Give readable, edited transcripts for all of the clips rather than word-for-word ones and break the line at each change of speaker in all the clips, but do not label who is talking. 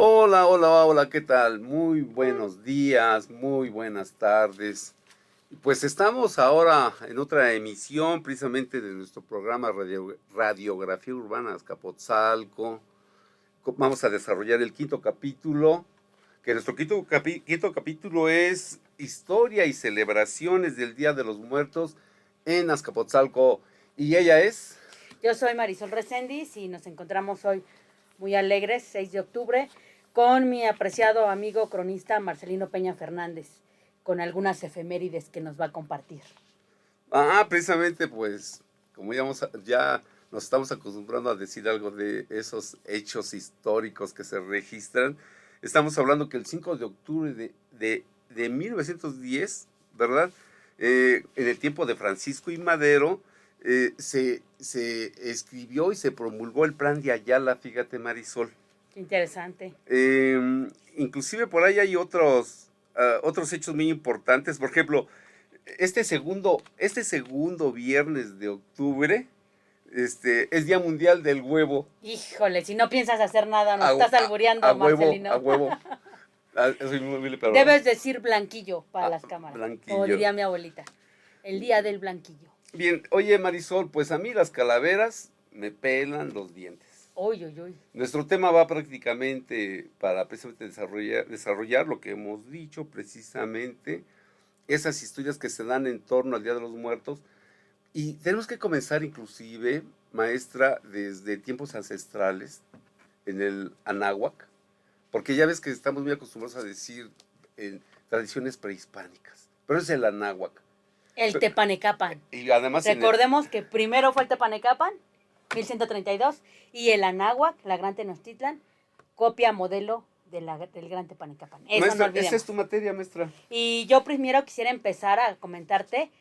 Hola, hola, hola, ¿qué tal? Muy buenos días, muy buenas tardes. Pues estamos ahora en otra emisión precisamente de nuestro programa Radiografía Urbana Azcapotzalco. Vamos a desarrollar el quinto capítulo, que nuestro quinto capítulo es Historia y celebraciones del Día de los Muertos en Azcapotzalco. Y ella es...
Yo soy Marisol Reséndiz y nos encontramos hoy muy alegres, 6 de octubre, con mi apreciado amigo cronista Marcelino Peña Fernández, con algunas efemérides que nos va a compartir.
Precisamente pues, como ya nos estamos acostumbrando a decir algo de esos hechos históricos que se registran, estamos hablando que el 5 de octubre de 1910, ¿verdad? En el tiempo de Francisco y Madero, se escribió y se promulgó el Plan de Ayala, fíjate, Marisol.
Qué interesante.
Inclusive por ahí hay otros hechos muy importantes. Por ejemplo, este segundo viernes de octubre, es Día Mundial del Huevo.
Híjole, si no piensas hacer nada, nos estás albureando, Marcelino.
A huevo. Soy muy humilde, pero
Debes decir blanquillo para las cámaras,
blanquillo.
como diría mi abuelita. El día del blanquillo.
Bien, oye Marisol, pues a mí las calaveras me pelan los dientes.
Uy, uy, uy.
Nuestro tema va prácticamente para precisamente desarrollar lo que hemos dicho, precisamente esas historias que se dan en torno al Día de los Muertos. Y tenemos que comenzar inclusive, maestra, desde tiempos ancestrales, en el Anáhuac, porque ya ves que estamos muy acostumbrados a decir en tradiciones prehispánicas, pero es el Anáhuac.
El Tepanecapan.
Y además
recordemos que primero fue el Tepanecapan, 1132, y el Anáhuac, la Gran Tenochtitlan, copia modelo del Gran Tepanecapan. Eso
maestra,
no
esa es tu materia, maestra.
Y yo primero quisiera empezar a comentarte,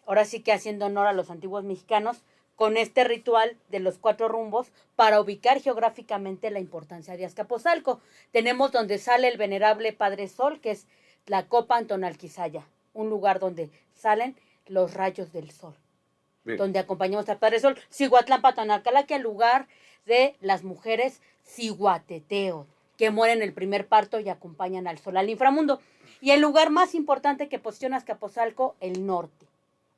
ahora sí que haciendo honor a los antiguos mexicanos, con este ritual de los 4 rumbos para ubicar geográficamente la importancia de Azcapotzalco. Tenemos donde sale el venerable Padre Sol, que es la Copa Tonalquizaya, un lugar donde salen los rayos del sol. Bien. Donde acompañamos al Padre Sol. Cihuatlán Tonalcala, que al lugar de las mujeres cihuateteos, que mueren el primer parto y acompañan al sol al inframundo. Y el lugar más importante que posiciona Azcapotzalco, el norte.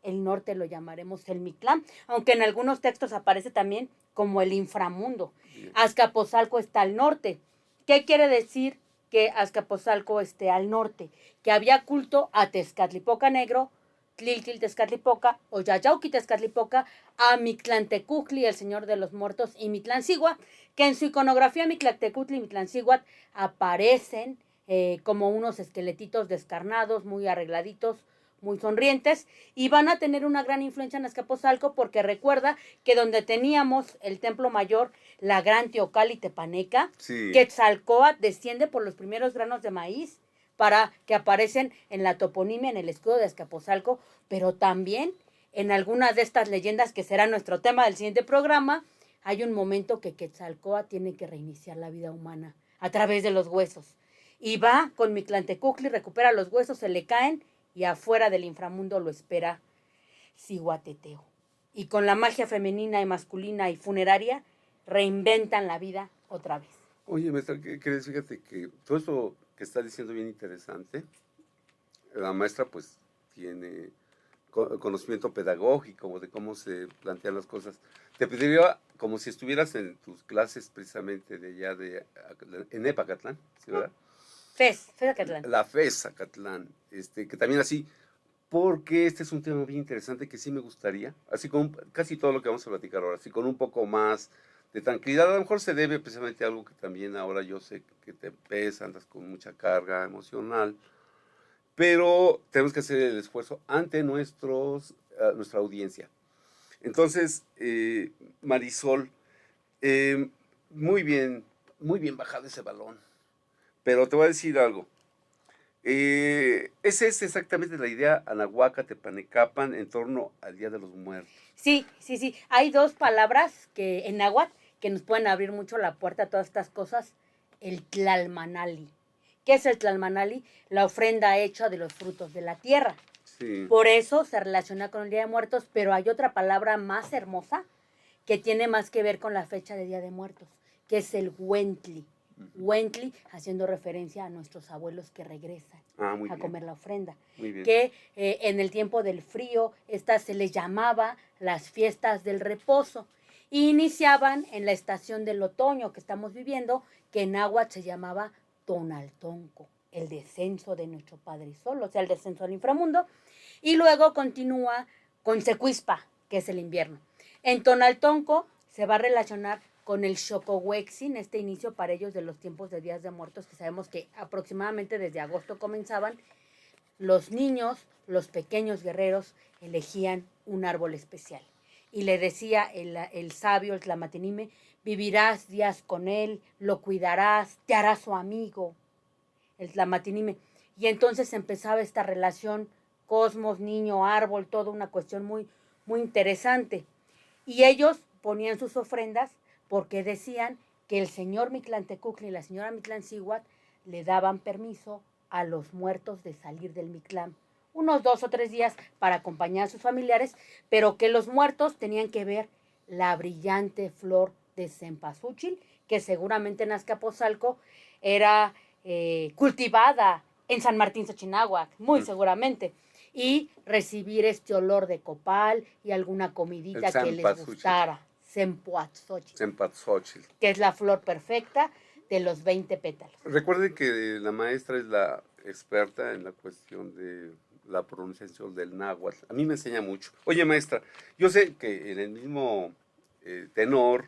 El norte lo llamaremos el Mictlán, aunque en algunos textos aparece también como el inframundo. Azcapotzalco está al norte. ¿Qué quiere decir que Azcapotzalco esté al norte? Que había culto a Tezcatlipoca Negro, Tliltil Tezcatlipoca, Oyayauqui Tezcatlipoca, a Mictlantecutli, el señor de los muertos, y Mictlancíhuatl, que en su iconografía Mictlantecutli y Mictlancíhuatl aparecen como unos esqueletitos descarnados, muy arregladitos, muy sonrientes, y van a tener una gran influencia en Azcapotzalco porque recuerda que donde teníamos el templo mayor, la gran Teocalli Tepaneca, sí. Quetzalcóatl desciende por los primeros granos de maíz para que aparecen en la toponimia, en el escudo de Azcapotzalco, pero también en algunas de estas leyendas que será nuestro tema del siguiente programa, hay un momento que Quetzalcóatl tiene que reiniciar la vida humana a través de los huesos. Y va con Mictlantecutli, recupera los huesos, se le caen, y afuera del inframundo lo espera Cihuateteo. Y con la magia femenina y masculina y funeraria, reinventan la vida otra vez.
Oye, maestra, fíjate que todo eso que está diciendo bien interesante. La maestra pues tiene conocimiento pedagógico de cómo se plantean las cosas. Te pediría como si estuvieras en tus clases precisamente de allá en Epacatlán, ¿sí, verdad?
FES Acatlán.
La FES Acatlán, que también así, porque este es un tema bien interesante que sí me gustaría, así con casi todo lo que vamos a platicar ahora, así con un poco más de tranquilidad. A lo mejor se debe precisamente a algo que también ahora yo sé que te pesa, andas con mucha carga emocional, pero tenemos que hacer el esfuerzo ante nuestra audiencia. Entonces, Marisol, muy bien bajado ese balón, pero te voy a decir algo. Esa es exactamente la idea Anahuaca Tepanecapan en torno al Día de los Muertos.
Sí. Hay 2 palabras que en náhuatl que nos pueden abrir mucho la puerta a todas estas cosas. El tlalmanali. ¿Qué es el tlalmanali? La ofrenda hecha de los frutos de la tierra. Sí. Por eso se relaciona con el Día de Muertos, pero hay otra palabra más hermosa que tiene más que ver con la fecha de Día de Muertos, que es el huentli. Huentli, haciendo referencia a nuestros abuelos que regresan
Muy
a
bien.
comer la ofrenda.
Muy bien.
Que en el tiempo del frío, estas se les llamaba las fiestas del reposo. Y iniciaban en la estación del otoño que estamos viviendo, que en náhuatl se llamaba Tonaltonco, el descenso de nuestro Padre Sol, o sea, el descenso al inframundo. Y luego continúa con Secuispa, que es el invierno. En Tonaltonco se va a relacionar con el Xocohuexin, este inicio para ellos de los tiempos de Días de Muertos, que sabemos que aproximadamente desde agosto comenzaban. Los niños, los pequeños guerreros, elegían un árbol especial. Y le decía el sabio, el Tlamatinime, vivirás días con él, lo cuidarás, te harás su amigo, el Tlamatinime. Y entonces empezaba esta relación cosmos, niño, árbol, toda una cuestión muy, muy interesante. Y ellos ponían sus ofrendas porque decían que el señor Mictlantecuhtli y la señora Mictlancíhuatl le daban permiso a los muertos de salir del Mictlán unos 2 o 3 días para acompañar a sus familiares, pero que los muertos tenían que ver la brillante flor de cempasúchil, que seguramente en Azcapotzalco era cultivada en San Martín Xochinahuac, muy seguramente, y recibir este olor de copal y alguna comidita que les gustara,
Cempasúchil,
que es la flor perfecta de los 20 pétalos.
Recuerden que la maestra es la experta en la cuestión de la pronunciación del náhuatl. A mí me enseña mucho. Oye, maestra, yo sé que en el mismo tenor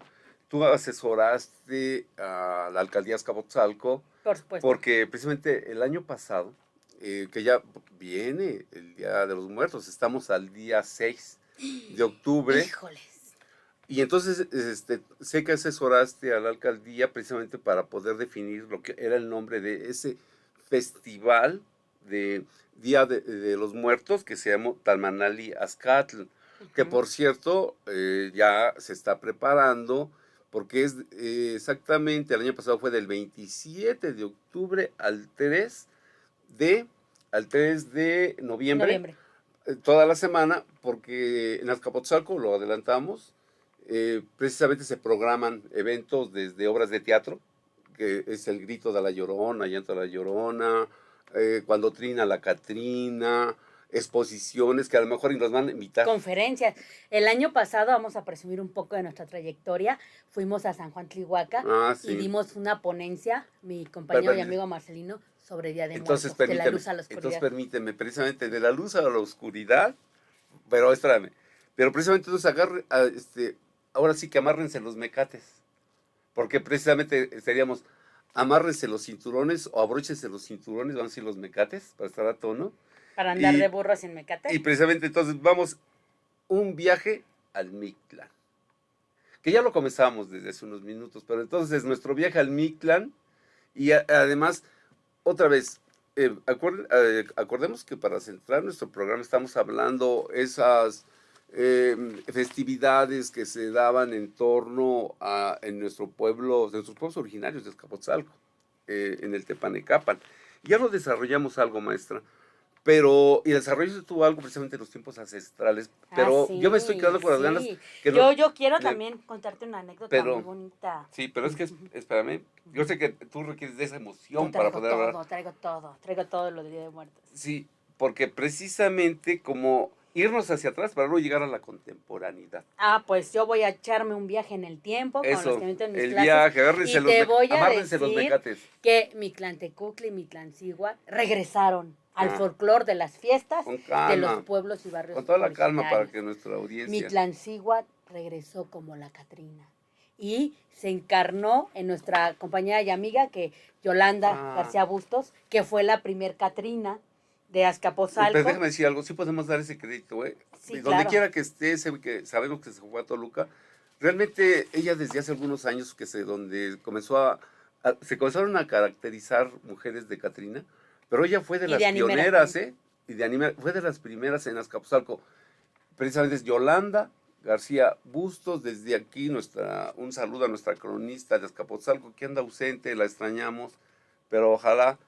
tú asesoraste a la alcaldía de Azcapotzalco.
Por supuesto.
Porque precisamente el año pasado, que ya viene el Día de los Muertos, estamos al día 6 de octubre.
Híjoles.
Y entonces sé que asesoraste a la alcaldía precisamente para poder definir lo que era el nombre de ese festival de Día de los Muertos que se llama Talmanali Azcatl, que por cierto ya se está preparando porque es exactamente, el año pasado fue del 27 de octubre al 3 de noviembre. Toda la semana, porque en Azcapotzalco, lo adelantamos, precisamente se programan eventos desde obras de teatro, que es el grito de la Llorona, llanto de la Llorona, cuando trina la Catrina, exposiciones que a lo mejor nos van a invitar.
Conferencias. El año pasado, vamos a presumir un poco de nuestra trayectoria, fuimos a San Juan Tlihuaca y dimos una ponencia, mi compañero y amigo Marcelino, sobre Día de Muertos, de la luz a la oscuridad.
Entonces permíteme, precisamente de la luz a la oscuridad, pero espérame, pero precisamente entonces ahora sí que amárrense los mecates, porque precisamente seríamos amárrense los cinturones o abróchense los cinturones, van a decir los mecates, para estar a tono.
Para andar de burro sin mecate.
Y precisamente entonces vamos un viaje al Mictlán, que ya lo comenzamos desde hace unos minutos, pero entonces nuestro viaje al Mictlán y además, otra vez, acordemos que para centrar nuestro programa estamos hablando esas festividades que se daban en torno a nuestros pueblos originarios de Azcapotzalco, en el Tepanecapan. Ya lo desarrollamos algo, maestra, pero y el desarrollo tuvo algo precisamente en los tiempos ancestrales, pero
sí,
yo me estoy quedando con las ganas.
Que yo quiero también contarte una anécdota muy bonita.
Sí, pero es que, espérame, yo sé que tú requieres de esa emoción para poder hablar.
Traigo todo lo de Día de Muertos.
Sí, porque precisamente como irnos hacia atrás para luego llegar a la contemporaneidad.
Pues yo voy a echarme un viaje en el tiempo con los que me en mis
el
clases.
Viaje, agárrense
y te voy a decir
los mecates.
Que Mictlantecuhtli y Mictlancíhuatl regresaron al folclor de las fiestas de los pueblos y barrios.
Con toda la calma para que nuestra audiencia.
Mictlancíhuatl regresó como la Catrina y se encarnó en nuestra compañera y amiga que Yolanda García Bustos, que fue la primer Catrina de Azcapotzalco.
Pero déjame decir algo, sí podemos dar ese crédito,
Sí,
donde
claro.
quiera que esté, que sabemos que se fue a Toluca, realmente ella desde hace algunos años donde se comenzaron a caracterizar mujeres de Catrina, pero ella fue de las pioneras, fue de las primeras en Azcapotzalco. Precisamente es Yolanda García Bustos, desde aquí un saludo a nuestra cronista de Azcapotzalco, que anda ausente, la extrañamos, pero ojalá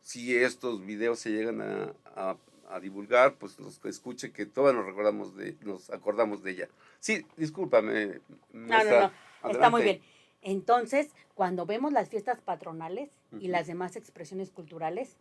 si estos videos se llegan a divulgar, pues los que escuche que todos nos acordamos de ella. Sí, discúlpame.
No, está muy bien. Entonces, cuando vemos las fiestas patronales y las demás expresiones culturales,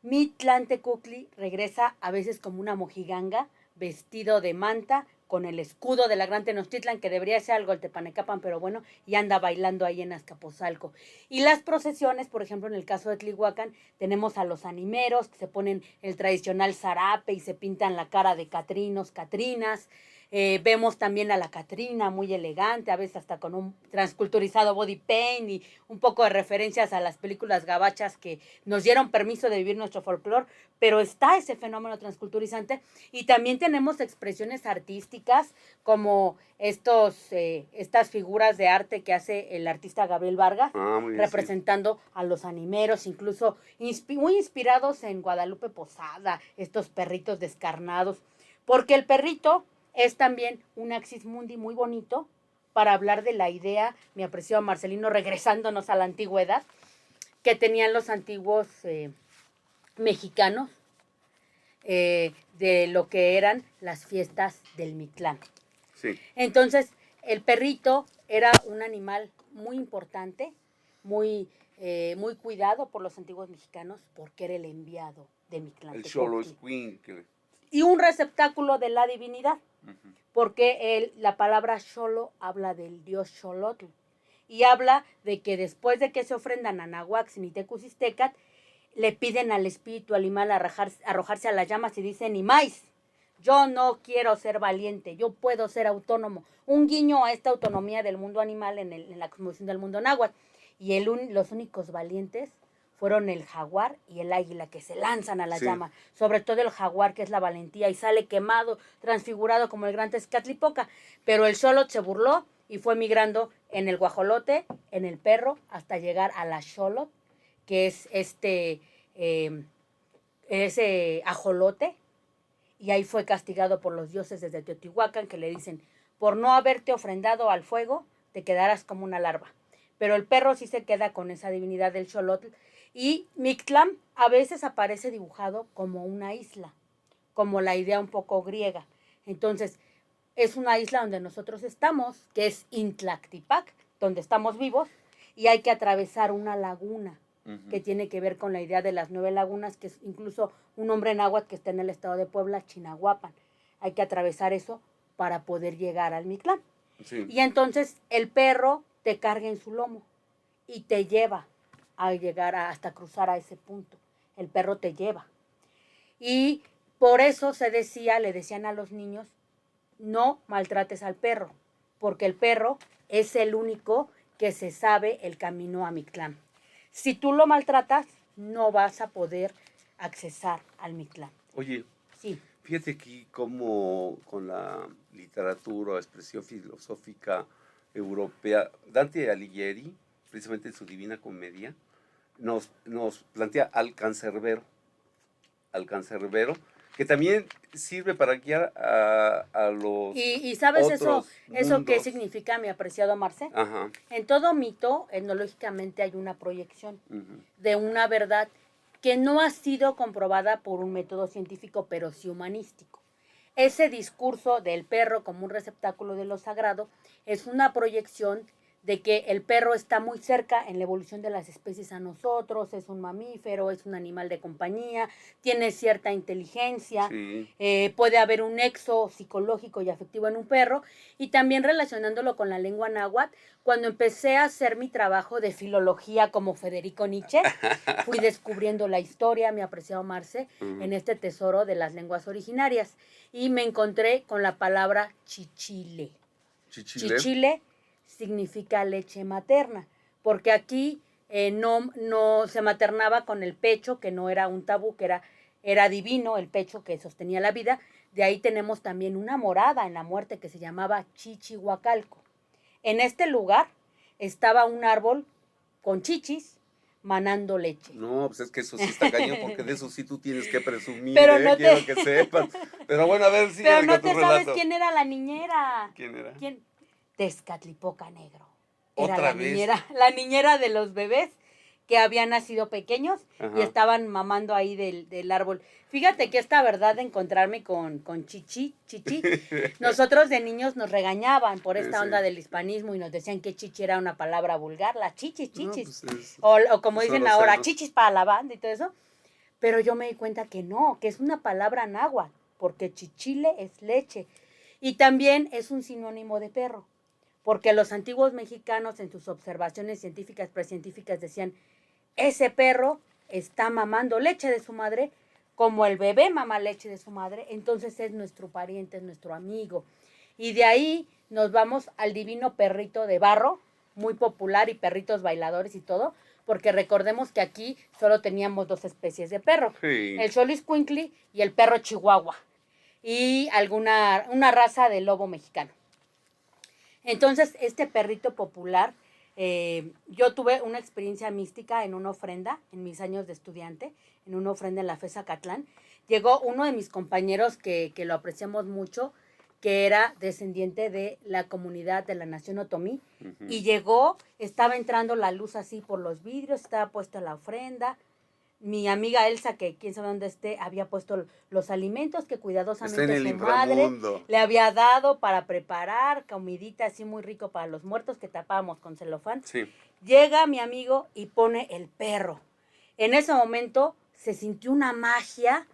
Mictlantecutli regresa a veces como una mojiganga, vestido de manta, con el escudo de la Gran Tenochtitlan, que debería ser algo el Tepanecapan, pero bueno, y anda bailando ahí en Azcapotzalco. Y las procesiones, por ejemplo, en el caso de Tlihuacán, tenemos a los animeros, que se ponen el tradicional zarape y se pintan la cara de catrinos, catrinas. Vemos también a la Catrina muy elegante, a veces hasta con un transculturizado body paint y un poco de referencias a las películas gabachas que nos dieron permiso de vivir nuestro folclore, pero está ese fenómeno transculturizante. Y también tenemos expresiones artísticas como estas figuras de arte que hace el artista Gabriel Vargas, representando sí, a los animeros, incluso muy inspirados en Guadalupe Posada, estos perritos descarnados, porque el perrito es también un axis mundi muy bonito para hablar de la idea, mi apreciado Marcelino, regresándonos a la antigüedad, que tenían los antiguos mexicanos de lo que eran las fiestas del Mictlán.
Sí.
Entonces, el perrito era un animal muy importante, muy cuidado por los antiguos mexicanos, porque era el enviado de Mictlán.
El Xoloitzcuintle.
Y un receptáculo de la divinidad, porque la palabra Xolo habla del dios Xolotl, y habla de que después de que se ofrendan a Nahuac, y Tecucistecat, le piden al espíritu animal arrojarse a las llamas y dicen, ni más, yo no quiero ser valiente, yo puedo ser autónomo. Un guiño a esta autonomía del mundo animal en la cosmovisión del mundo náhuatl. Y los únicos valientes fueron el jaguar y el águila, que se lanzan a la llama. Sobre todo el jaguar, que es la valentía, y sale quemado, transfigurado como el gran Tezcatlipoca. Pero el Xolotl se burló y fue migrando en el guajolote, en el perro, hasta llegar a la Xolotl, que es ese ajolote, y ahí fue castigado por los dioses desde Teotihuacán, que le dicen, por no haberte ofrendado al fuego, te quedarás como una larva. Pero el perro sí se queda con esa divinidad del Xolotl, y Mictlán a veces aparece dibujado como una isla, como la idea un poco griega. Entonces, es una isla donde nosotros estamos, que es Intlactipac, donde estamos vivos, y hay que atravesar una laguna, que tiene que ver con la idea de las 9 lagunas, que es incluso un nombre náhuatl que está en el estado de Puebla, Chinahuapan. Hay que atravesar eso para poder llegar al Mictlán.
Sí.
Y entonces el perro te carga en su lomo y te lleva a llegar hasta cruzar a ese punto. El perro te lleva. Y por eso le decían a los niños, no maltrates al perro, porque el perro es el único que se sabe el camino a Mictlán. Si tú lo maltratas, no vas a poder accesar al Mictlán.
Oye,
sí,
fíjate aquí cómo con la literatura o expresión filosófica europea, Dante Alighieri, precisamente en su Divina Comedia, nos plantea al cancerbero, que también sirve para guiar a los
¿Y sabes eso
mundos.
qué significa, mi apreciado Marcé?
Ajá.
En todo mito, etnológicamente, hay una proyección de una verdad que no ha sido comprobada por un método científico, pero sí humanístico. Ese discurso del perro como un receptáculo de lo sagrado es una proyección de que el perro está muy cerca en la evolución de las especies a nosotros, es un mamífero, es un animal de compañía, tiene cierta inteligencia,
sí,
puede haber un nexo psicológico y afectivo en un perro, y también relacionándolo con la lengua náhuatl, cuando empecé a hacer mi trabajo de filología como Federico Nietzsche, fui descubriendo la historia, mi apreciado Marce, en este tesoro de las lenguas originarias, y me encontré con la palabra chichile. Chichile significa leche materna, porque aquí no se maternaba con el pecho, que no era un tabú, que era divino, el pecho que sostenía la vida. De ahí tenemos también una morada en la muerte que se llamaba Chichihuacalco. En este lugar estaba un árbol con chichis manando leche.
No, pues es que eso sí está cañón, porque de eso sí tú tienes que presumir,
pero no
quiero que sepas. Pero bueno, a ver, sigue
pero no
con tu
te
relato.
sabes quién era la niñera.
¿Quién era?
Tezcatlipoca Negro.
Era
¿Otra vez? La niñera de los bebés que habían nacido pequeños y estaban mamando ahí del árbol. Fíjate que esta verdad de encontrarme con Chichi, nosotros de niños nos regañaban por esta onda del hispanismo y nos decían que chichi era una palabra vulgar, las chichis.
No, pues
o como
son
dicen
los
ahora,
senos.
chichis para la banda y todo eso. Pero yo me di cuenta que no, que es una palabra náhuatl, porque chichile es leche. Y también es un sinónimo de perro, porque los antiguos mexicanos en sus observaciones científicas, precientíficas decían, ese perro está mamando leche de su madre, como el bebé mama leche de su madre, entonces es nuestro pariente, es nuestro amigo. Y de ahí nos vamos al divino perrito de barro, muy popular, y perritos bailadores y todo, porque recordemos que aquí solo teníamos 2 especies de perro,
Sí.
el xoloitzcuintli y el perro chihuahua, y una raza de lobo mexicano. Entonces, este perrito popular, yo tuve una experiencia mística en una ofrenda, en mis años de estudiante, en una ofrenda en la FES Acatlán. Llegó uno de mis compañeros que lo apreciamos mucho, que era descendiente de la comunidad de la nación otomí, y llegó, estaba entrando la luz así por los vidrios, estaba puesta la ofrenda. Mi amiga Elsa, que quién sabe dónde esté, había puesto los alimentos que cuidadosamente su madre le había dado para preparar, comidita así muy rico para los muertos que tapábamos con celofán.
Sí.
Llega mi amigo y pone el perro. En ese momento se sintió una magia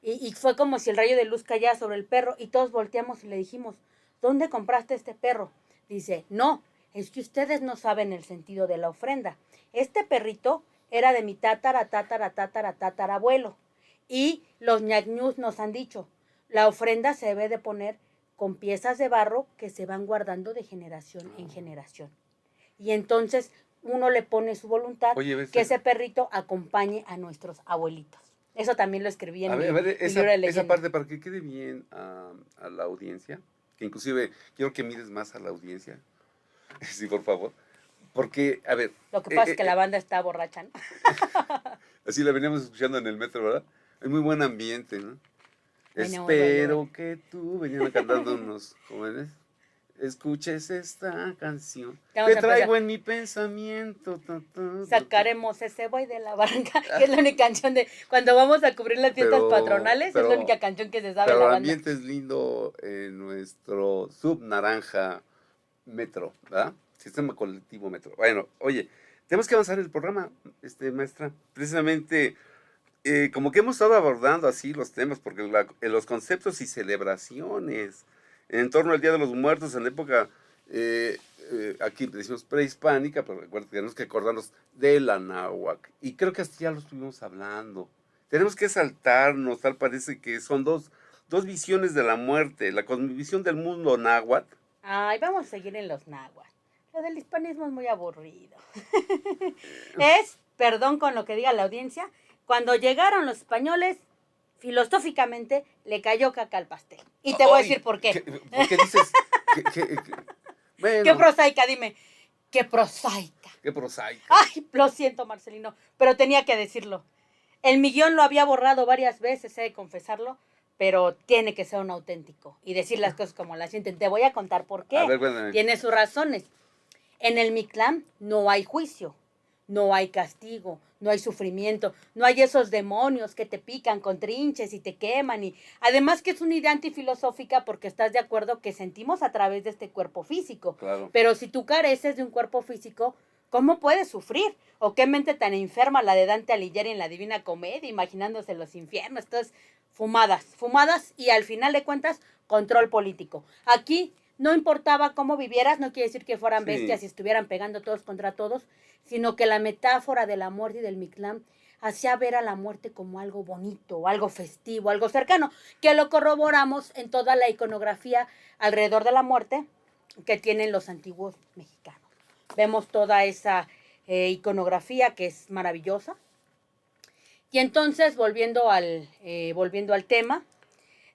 y fue como si el rayo de luz cayera sobre el perro y todos volteamos y le dijimos, ¿dónde compraste este perro? Dice, no, es que ustedes no saben el sentido de la ofrenda. Este perrito era de mi tatarabuelo. Y los ñañús nos han dicho, la ofrenda se debe de poner con piezas de barro que se van guardando de generación en generación. Y entonces uno le pone su voluntad.
Oye,
que ese perrito acompañe a nuestros abuelitos. Eso también lo escribí en mi libro de
esa
leyenda.
parte, para que quede bien a la audiencia, que inclusive quiero que mires más a la audiencia, sí, por favor, porque, a ver.
Lo que pasa es que la banda está borracha, ¿no?
Así la veníamos escuchando en el metro, ¿verdad? Hay muy buen ambiente, ¿no?
Bueno,
Espero
bueno.
que tú, venían cantando unos jóvenes, escuches esta canción
Vamos
que
a
traigo
empezar.
en mi pensamiento.
Sacaremos ese buey de la barranca, que es la única canción de cuando vamos a cubrir las fiestas patronales, es la única canción que se sabe
Pero
la
el
banda.
ambiente es lindo en nuestro subnaranja metro, ¿verdad? Sistema colectivo metro. Bueno, oye, tenemos que avanzar el programa, maestra. Precisamente, como que hemos estado abordando así los temas, porque los conceptos y celebraciones en torno al Día de los Muertos en la época, aquí decimos prehispánica, pero recuerda que tenemos que acordarnos de la náhuatl. Y creo que hasta ya lo estuvimos hablando. Tenemos que saltarnos, tal parece que son dos visiones de la muerte, la cosmovisión del mundo náhuatl.
Ay, vamos a seguir en los náhuatl. Lo del hispanismo es muy aburrido. Es, perdón con lo que diga la audiencia, cuando llegaron los españoles, filosóficamente le cayó caca al pastel. Y te voy a decir por qué.
¿Por qué dices? Bueno,
Qué prosaica, dime. Qué prosaica.
qué prosaica.
Ay, lo siento, Marcelino, pero tenía que decirlo. El millón lo había borrado varias veces, he de confesarlo, pero tiene que ser un auténtico y decir las cosas como las sienten. Te voy a contar por qué.
A ver, cuéntame.
Tiene sus razones. En el Mictlán no hay juicio, no hay castigo, no hay sufrimiento, no hay esos demonios que te pican con trinches y te queman. Y además que es una idea antifilosófica porque estás de acuerdo que sentimos a través de este cuerpo físico.
Claro.
Pero si tú careces de un cuerpo físico, ¿cómo puedes sufrir? ¿O qué mente tan enferma la de Dante Alighieri en la Divina Comedia, imaginándose los infiernos? Entonces, fumadas y al final de cuentas, control político. Aquí no importaba cómo vivieras, no quiere decir que fueran bestias y estuvieran pegando todos contra todos, sino que la metáfora de la muerte y del Mictlán hacía ver a la muerte como algo bonito, algo festivo, algo cercano, que lo corroboramos en toda la iconografía alrededor de la muerte que tienen los antiguos mexicanos. Vemos toda esa iconografía que es maravillosa. Y entonces, volviendo al tema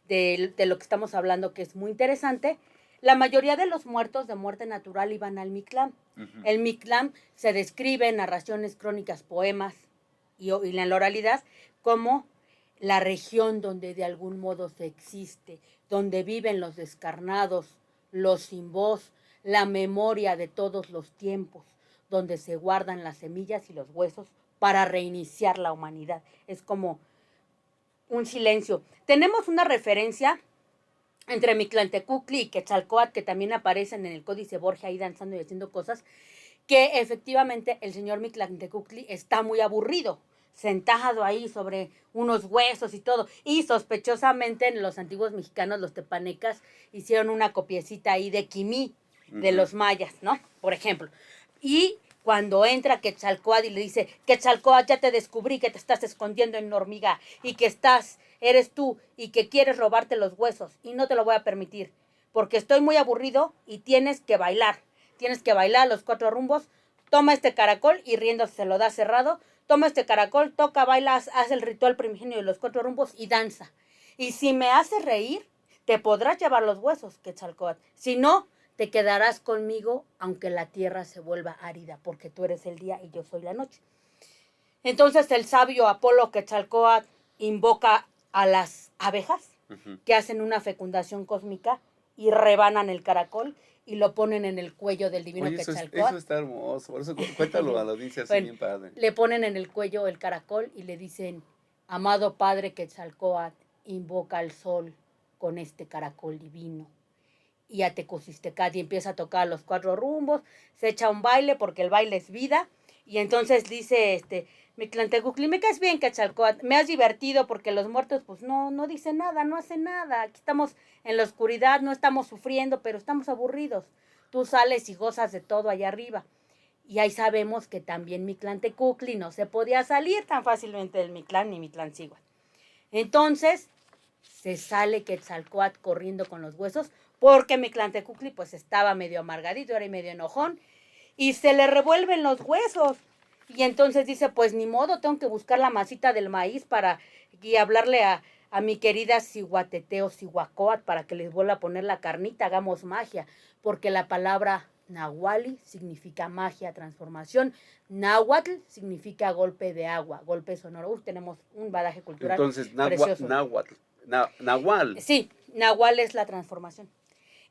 de lo que estamos hablando, que es muy interesante, la mayoría de los muertos de muerte natural iban al Mictlán. El Mictlán se describe en narraciones, crónicas, poemas y en la oralidad como la región donde de algún modo se existe, donde viven los descarnados, los sin voz, la memoria de todos los tiempos, donde se guardan las semillas y los huesos para reiniciar la humanidad. Es como un silencio. Tenemos una referencia entre Mictlantecutli y Quetzalcóatl, que también aparecen en el Códice Borgia ahí danzando y haciendo cosas, que efectivamente el señor Mictlantecutli está muy aburrido, sentado ahí sobre unos huesos y todo. Y sospechosamente en los antiguos mexicanos, los tepanecas, hicieron una copiecita ahí de Quimí, de los mayas, ¿no? Por ejemplo. Y cuando entra Quetzalcóatl y le dice, Quetzalcóatl, ya te descubrí que te estás escondiendo en una hormiga y que eres tú y que quieres robarte los huesos y no te lo voy a permitir porque estoy muy aburrido y tienes que bailar los 4 rumbos, toma este caracol y riéndose se lo da cerrado, toma este caracol, toca, baila, haz el ritual primigenio de los 4 rumbos y danza. Y si me haces reír, te podrás llevar los huesos, Quetzalcóatl. Si no, te quedarás conmigo aunque la tierra se vuelva árida, porque tú eres el día y yo soy la noche. Entonces el sabio Apolo Quetzalcóatl invoca a las abejas que hacen una fecundación cósmica y rebanan el caracol y lo ponen en el cuello del divino Quetzalcóatl.
Eso está hermoso, por eso cuéntalo a la audiencia así bien padre.
Le ponen en el cuello el caracol y le dicen, amado padre Quetzalcóatl, invoca al sol con este caracol divino. Y a Tecosistecatl y empieza a tocar los 4 rumbos, se echa un baile porque el baile es vida, y entonces dice Mictlantecutli, me caes bien, Quetzalcóatl, me has divertido porque los muertos pues no dicen nada, no hacen nada, aquí estamos en la oscuridad, no estamos sufriendo, pero estamos aburridos, tú sales y gozas de todo allá arriba. Y ahí sabemos que también Mictlantecutli no se podía salir tan fácilmente del Mictlán ni Mictlancíhuatl. Entonces se sale Quetzalcóatl corriendo con los huesos, porque Mictlantecutli pues estaba medio amargadito, era medio enojón, y se le revuelven los huesos. Y entonces dice, pues ni modo, tengo que buscar la masita del maíz y hablarle a mi querida Cihuateteo Cihuacóatl para que les vuelva a poner la carnita, hagamos magia, porque la palabra Nahuali significa magia, transformación. Náhuatl significa golpe de agua, golpe sonoro. Tenemos un badaje cultural.
Entonces,
precioso.
Nahual.
Sí, Nahual es la transformación.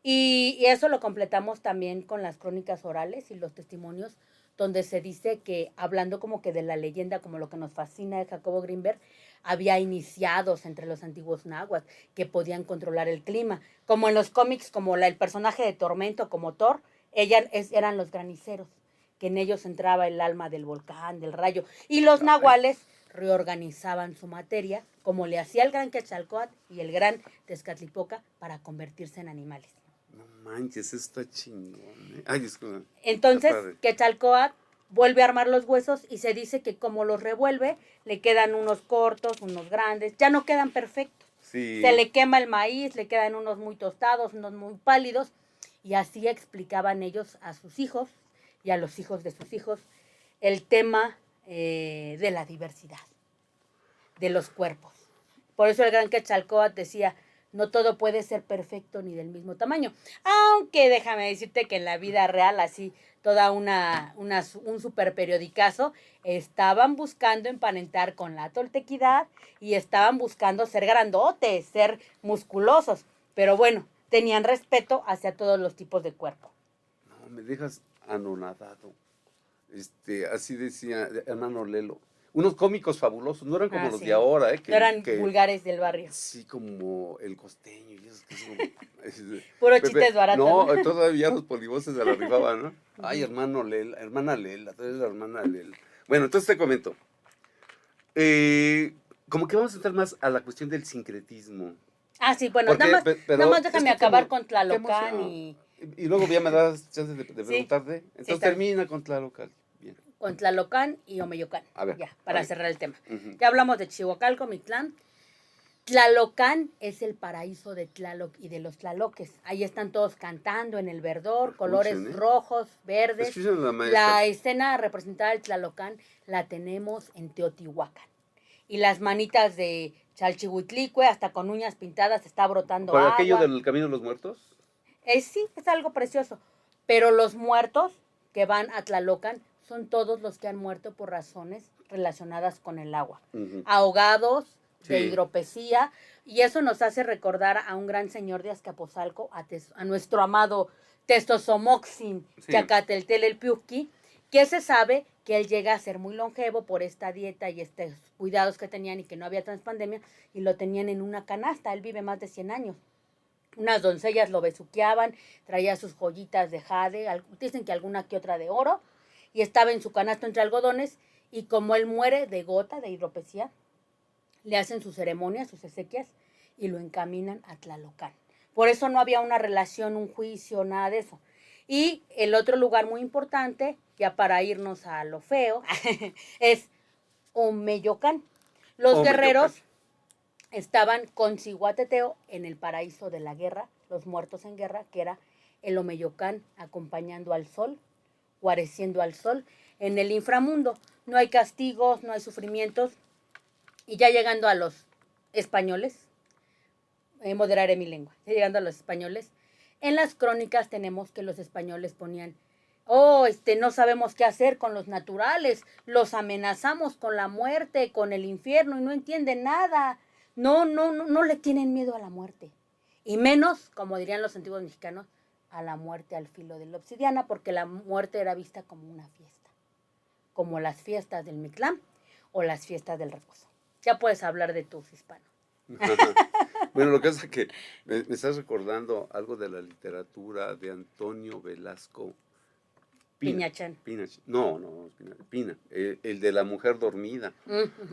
Y eso lo completamos también con las crónicas orales y los testimonios, donde se dice que, hablando como que de la leyenda, como lo que nos fascina de Jacobo Grinberg, había iniciados entre los antiguos náhuatl que podían controlar el clima. Como en los cómics, como el personaje de Tormento, como Thor, eran los graniceros, que en ellos entraba el alma del volcán, del rayo. Y los nahuales reorganizaban su materia, como le hacía el gran Quetzalcóatl y el gran Tezcatlipoca, para convertirse en animales.
No manches, eso está chingón. Ay, disculpa.
Entonces, Quetzalcóatl vuelve a armar los huesos y se dice que como los revuelve, le quedan unos cortos, unos grandes, ya no quedan perfectos.
Sí.
Se le quema el maíz, le quedan unos muy tostados, unos muy pálidos, y así explicaban ellos a sus hijos y a los hijos de sus hijos el tema de la diversidad, de los cuerpos. Por eso el gran Quetzalcóatl decía, no todo puede ser perfecto ni del mismo tamaño. Aunque déjame decirte que en la vida real, así, toda un super periodicazo, estaban buscando emparentar con la toltequidad y estaban buscando ser grandotes, ser musculosos. Pero bueno, tenían respeto hacia todos los tipos de cuerpo.
No, me dejas anonadado. Así decía hermano Lelo. Unos cómicos fabulosos, no eran como los de ahora,
no eran vulgares del barrio.
Sí, como el costeño y esos que son.
Puro chistes baratos.
No, todavía los polivoces se la rifaban, ¿no? Ay, hermano Lela, hermana Lela, tú eres la hermana Lela. Bueno, entonces te comento. Como que vamos a entrar más a la cuestión del sincretismo.
Ah, sí, bueno, nada más déjame acabar con Tlalocan y
luego ya me das chance de preguntarte. Entonces
sí,
termina con Tlalocan. Bien.
Con Tlalocan y Omeyocan.
A ver,
ya, para cerrar el tema. Ya hablamos de Chihuacalco, Mictlán. Tlalocan es el paraíso de Tlaloc y de los tlaloques. Ahí están todos cantando en el verdor, colores rojos, verdes. La escena representada del Tlalocan la tenemos en Teotihuacán. Y las manitas de Chalchihuitlicue, hasta con uñas pintadas, está brotando agua.
¿Para aquello del Camino de los Muertos?
Sí, es algo precioso. Pero los muertos que van a Tlalocan son todos los que han muerto por razones relacionadas con el agua. Ahogados, de hidropesía, y eso nos hace recordar a un gran señor de Azcapotzalco, a nuestro amado Testosomoxin Chacateltel el Piuqui, que se sabe que él llega a ser muy longevo por esta dieta y estos cuidados que tenían y que no había transpandemia, y lo tenían en una canasta. Él vive más de 100 años. Unas doncellas lo besuqueaban, traía sus joyitas de jade, dicen que alguna que otra de oro, y estaba en su canasto entre algodones, y como él muere de gota, de hidropesía, le hacen sus ceremonias, sus exequias, y lo encaminan a Tlalocán. Por eso no había una relación, un juicio, nada de eso. Y el otro lugar muy importante, ya para irnos a lo feo, es Omeyocán. Los guerreros estaban con Cihuateteo en el paraíso de la guerra, los muertos en guerra, que era el Omeyocán, acompañando al sol, guareciendo al sol en el inframundo. No hay castigos, no hay sufrimientos. Y ya llegando a los españoles, moderaré mi lengua, ya llegando a los españoles, en las crónicas tenemos que los españoles ponían, no sabemos qué hacer con los naturales, los amenazamos con la muerte, con el infierno, y no entienden nada. No le tienen miedo a la muerte. Y menos, como dirían los antiguos mexicanos, a la muerte al filo de la obsidiana, porque la muerte era vista como una fiesta, como las fiestas del Mictlán o las fiestas del reposo. Ya puedes hablar de tus hispanos.
Bueno, lo que pasa es que me estás recordando algo de la literatura de Antonio Velasco
Piñachán.
No, Pina, el de la mujer dormida,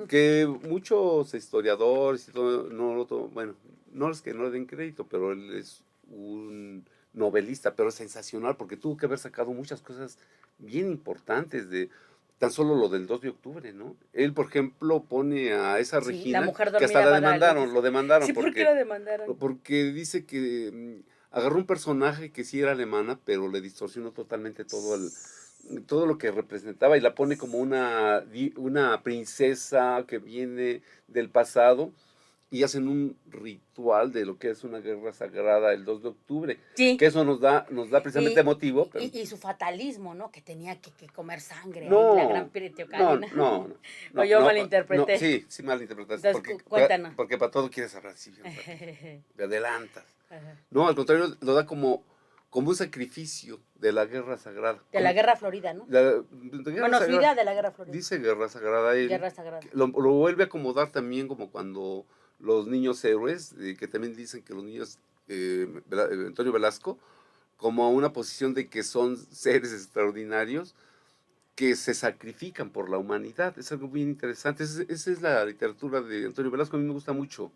que muchos historiadores y todo, bueno, no es que no le den crédito, pero él es un novelista, pero sensacional, porque tuvo que haber sacado muchas cosas bien importantes de tan solo lo del 2 de octubre, ¿no? Él, por ejemplo, pone a esa
Sí,
Regina,
la mujer
que hasta
dormida
lo demandaron
Sí, ¿por qué lo demandaron?
porque dice que agarró un personaje que sí era alemana, pero le distorsionó totalmente todo lo que representaba y la pone como una princesa que viene del pasado, y hacen un ritual de lo que es una guerra sagrada el 2 de octubre,
Sí.
que eso nos da precisamente motivo. Pero...
Y su fatalismo, ¿no? Que tenía que comer sangre,
no,
ahí, la gran Teocalina.
no,
O yo malinterpreté.
Sí, malinterpretaste.
Entonces, cuéntanos.
Porque para todo quieres hablar así, te adelantas. Ajá. No, al contrario, lo da como un sacrificio de la guerra sagrada.
De la guerra florida, ¿no? Bueno, su idea de la guerra florida.
Dice guerra sagrada.
Guerra sagrada.
Lo vuelve a acomodar también como cuando los niños héroes, que también dicen que los niños, Antonio Velasco, como una posición de que son seres extraordinarios que se sacrifican por la humanidad. Es algo bien interesante. Esa es la literatura de Antonio Velasco, a mí me gusta mucho.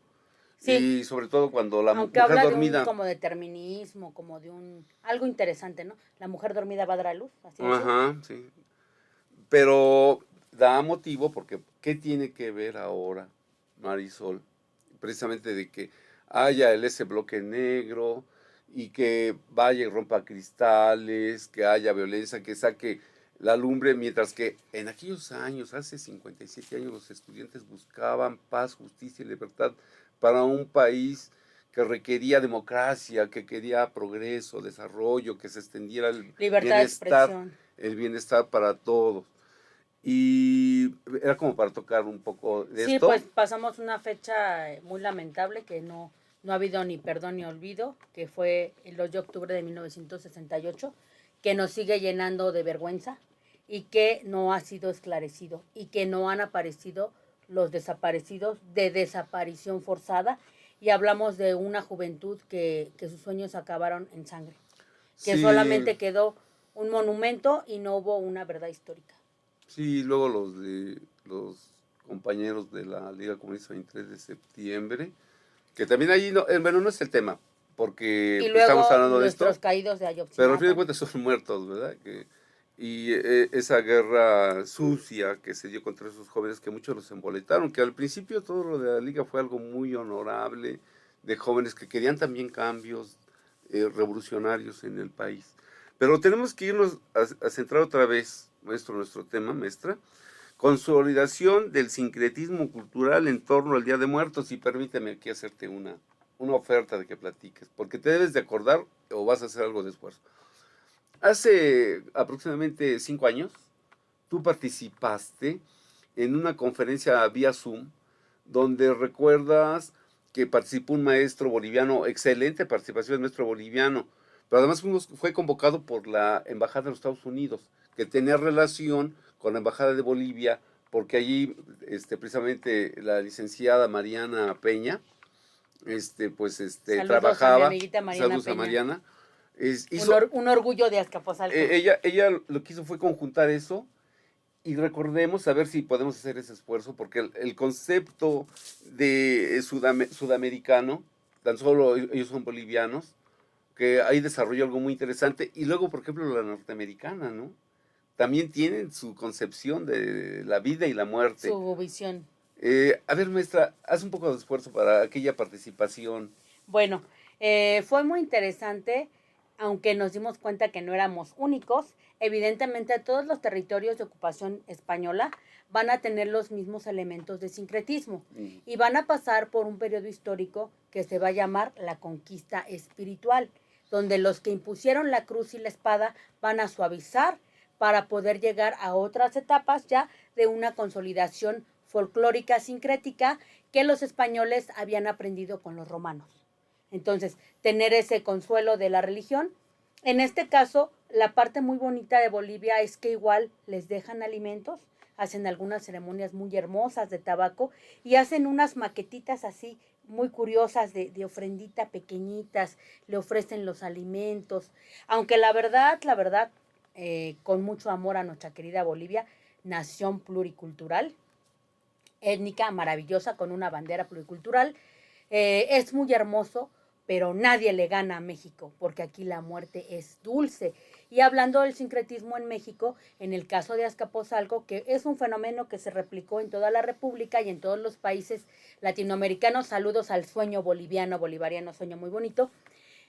Sí. Y sobre todo cuando la
Aunque
mujer
habla
dormida...
de como determinismo, como de algo interesante, ¿no? La mujer dormida va a dar a luz, así es.
Ajá, sí. Pero da motivo porque ¿qué tiene que ver ahora Marisol? Precisamente de que haya ese bloque negro y que vaya y rompa cristales, que haya violencia, que saque la lumbre, mientras que en aquellos años, hace 57 años, los estudiantes buscaban paz, justicia y libertad para un país que requería democracia, que quería progreso, desarrollo, que se extendiera el bienestar para todos. Y era como para tocar un poco de esto.
Sí, pues pasamos una fecha muy lamentable que no ha habido ni perdón ni olvido, que fue el 2 de octubre de 1968, que nos sigue llenando de vergüenza y que no ha sido esclarecido y que no han aparecido los desaparecidos de desaparición forzada, y hablamos de una juventud que sus sueños acabaron en sangre, que sí. Solamente quedó un monumento y no hubo una verdad histórica.
Sí, luego los compañeros de la Liga Comunista 23 de septiembre, que también ahí, no es el tema, porque
y luego
estamos hablando de esto.
Nuestros caídos de Ayotzinapa.
Pero al fin de cuentas son muertos, ¿verdad? Y esa guerra sucia que se dio contra esos jóvenes, que muchos los emboletaron, que al principio todo lo de la Liga fue algo muy honorable, de jóvenes que querían también cambios revolucionarios en el país. Pero tenemos que irnos a centrar otra vez, nuestro tema, maestra, consolidación del sincretismo cultural en torno al Día de Muertos, y permíteme aquí hacerte una oferta de que platiques, porque te debes de acordar o vas a hacer algo de esfuerzo. Hace aproximadamente 5 años, tú participaste en una conferencia vía Zoom, donde recuerdas que participó un maestro boliviano, excelente participación del maestro boliviano, pero además fue convocado por la Embajada de los Estados Unidos, que tenía relación con la Embajada de Bolivia, porque allí precisamente la licenciada Mariana Peña,
Saludos a mi
trabajaba,
amiguita Mariana
saludos a
Peña.
Mariana,
Un orgullo de Azcapotzalco.
ella lo que hizo fue conjuntar eso, y recordemos, a ver si podemos hacer ese esfuerzo, porque el concepto de sudamericano, tan solo ellos son bolivianos, que ahí desarrolló algo muy interesante, y luego, por ejemplo, la norteamericana, ¿no? También tienen su concepción de la vida y la muerte.
Su visión.
A ver, maestra, haz un poco de esfuerzo para aquella participación.
Bueno, fue muy interesante, aunque nos dimos cuenta que no éramos únicos. Evidentemente, todos los territorios de ocupación española van a tener los mismos elementos de sincretismo y van a pasar por un periodo histórico que se va a llamar la conquista espiritual, donde los que impusieron la cruz y la espada van a suavizar para poder llegar a otras etapas ya de una consolidación folclórica sincrética que los españoles habían aprendido con los romanos. Entonces, tener ese consuelo de la religión. En este caso, la parte muy bonita de Bolivia es que igual les dejan alimentos, hacen algunas ceremonias muy hermosas de tabaco y hacen unas maquetitas así muy curiosas de ofrendita pequeñitas, le ofrecen los alimentos, aunque la verdad, con mucho amor a nuestra querida Bolivia, nación pluricultural, étnica, maravillosa, con una bandera pluricultural, es muy hermoso, pero nadie le gana a México, porque aquí la muerte es dulce. Y hablando del sincretismo en México, en el caso de Azcapotzalco, que es un fenómeno que se replicó en toda la República y en todos los países latinoamericanos, saludos al sueño bolivariano, sueño muy bonito,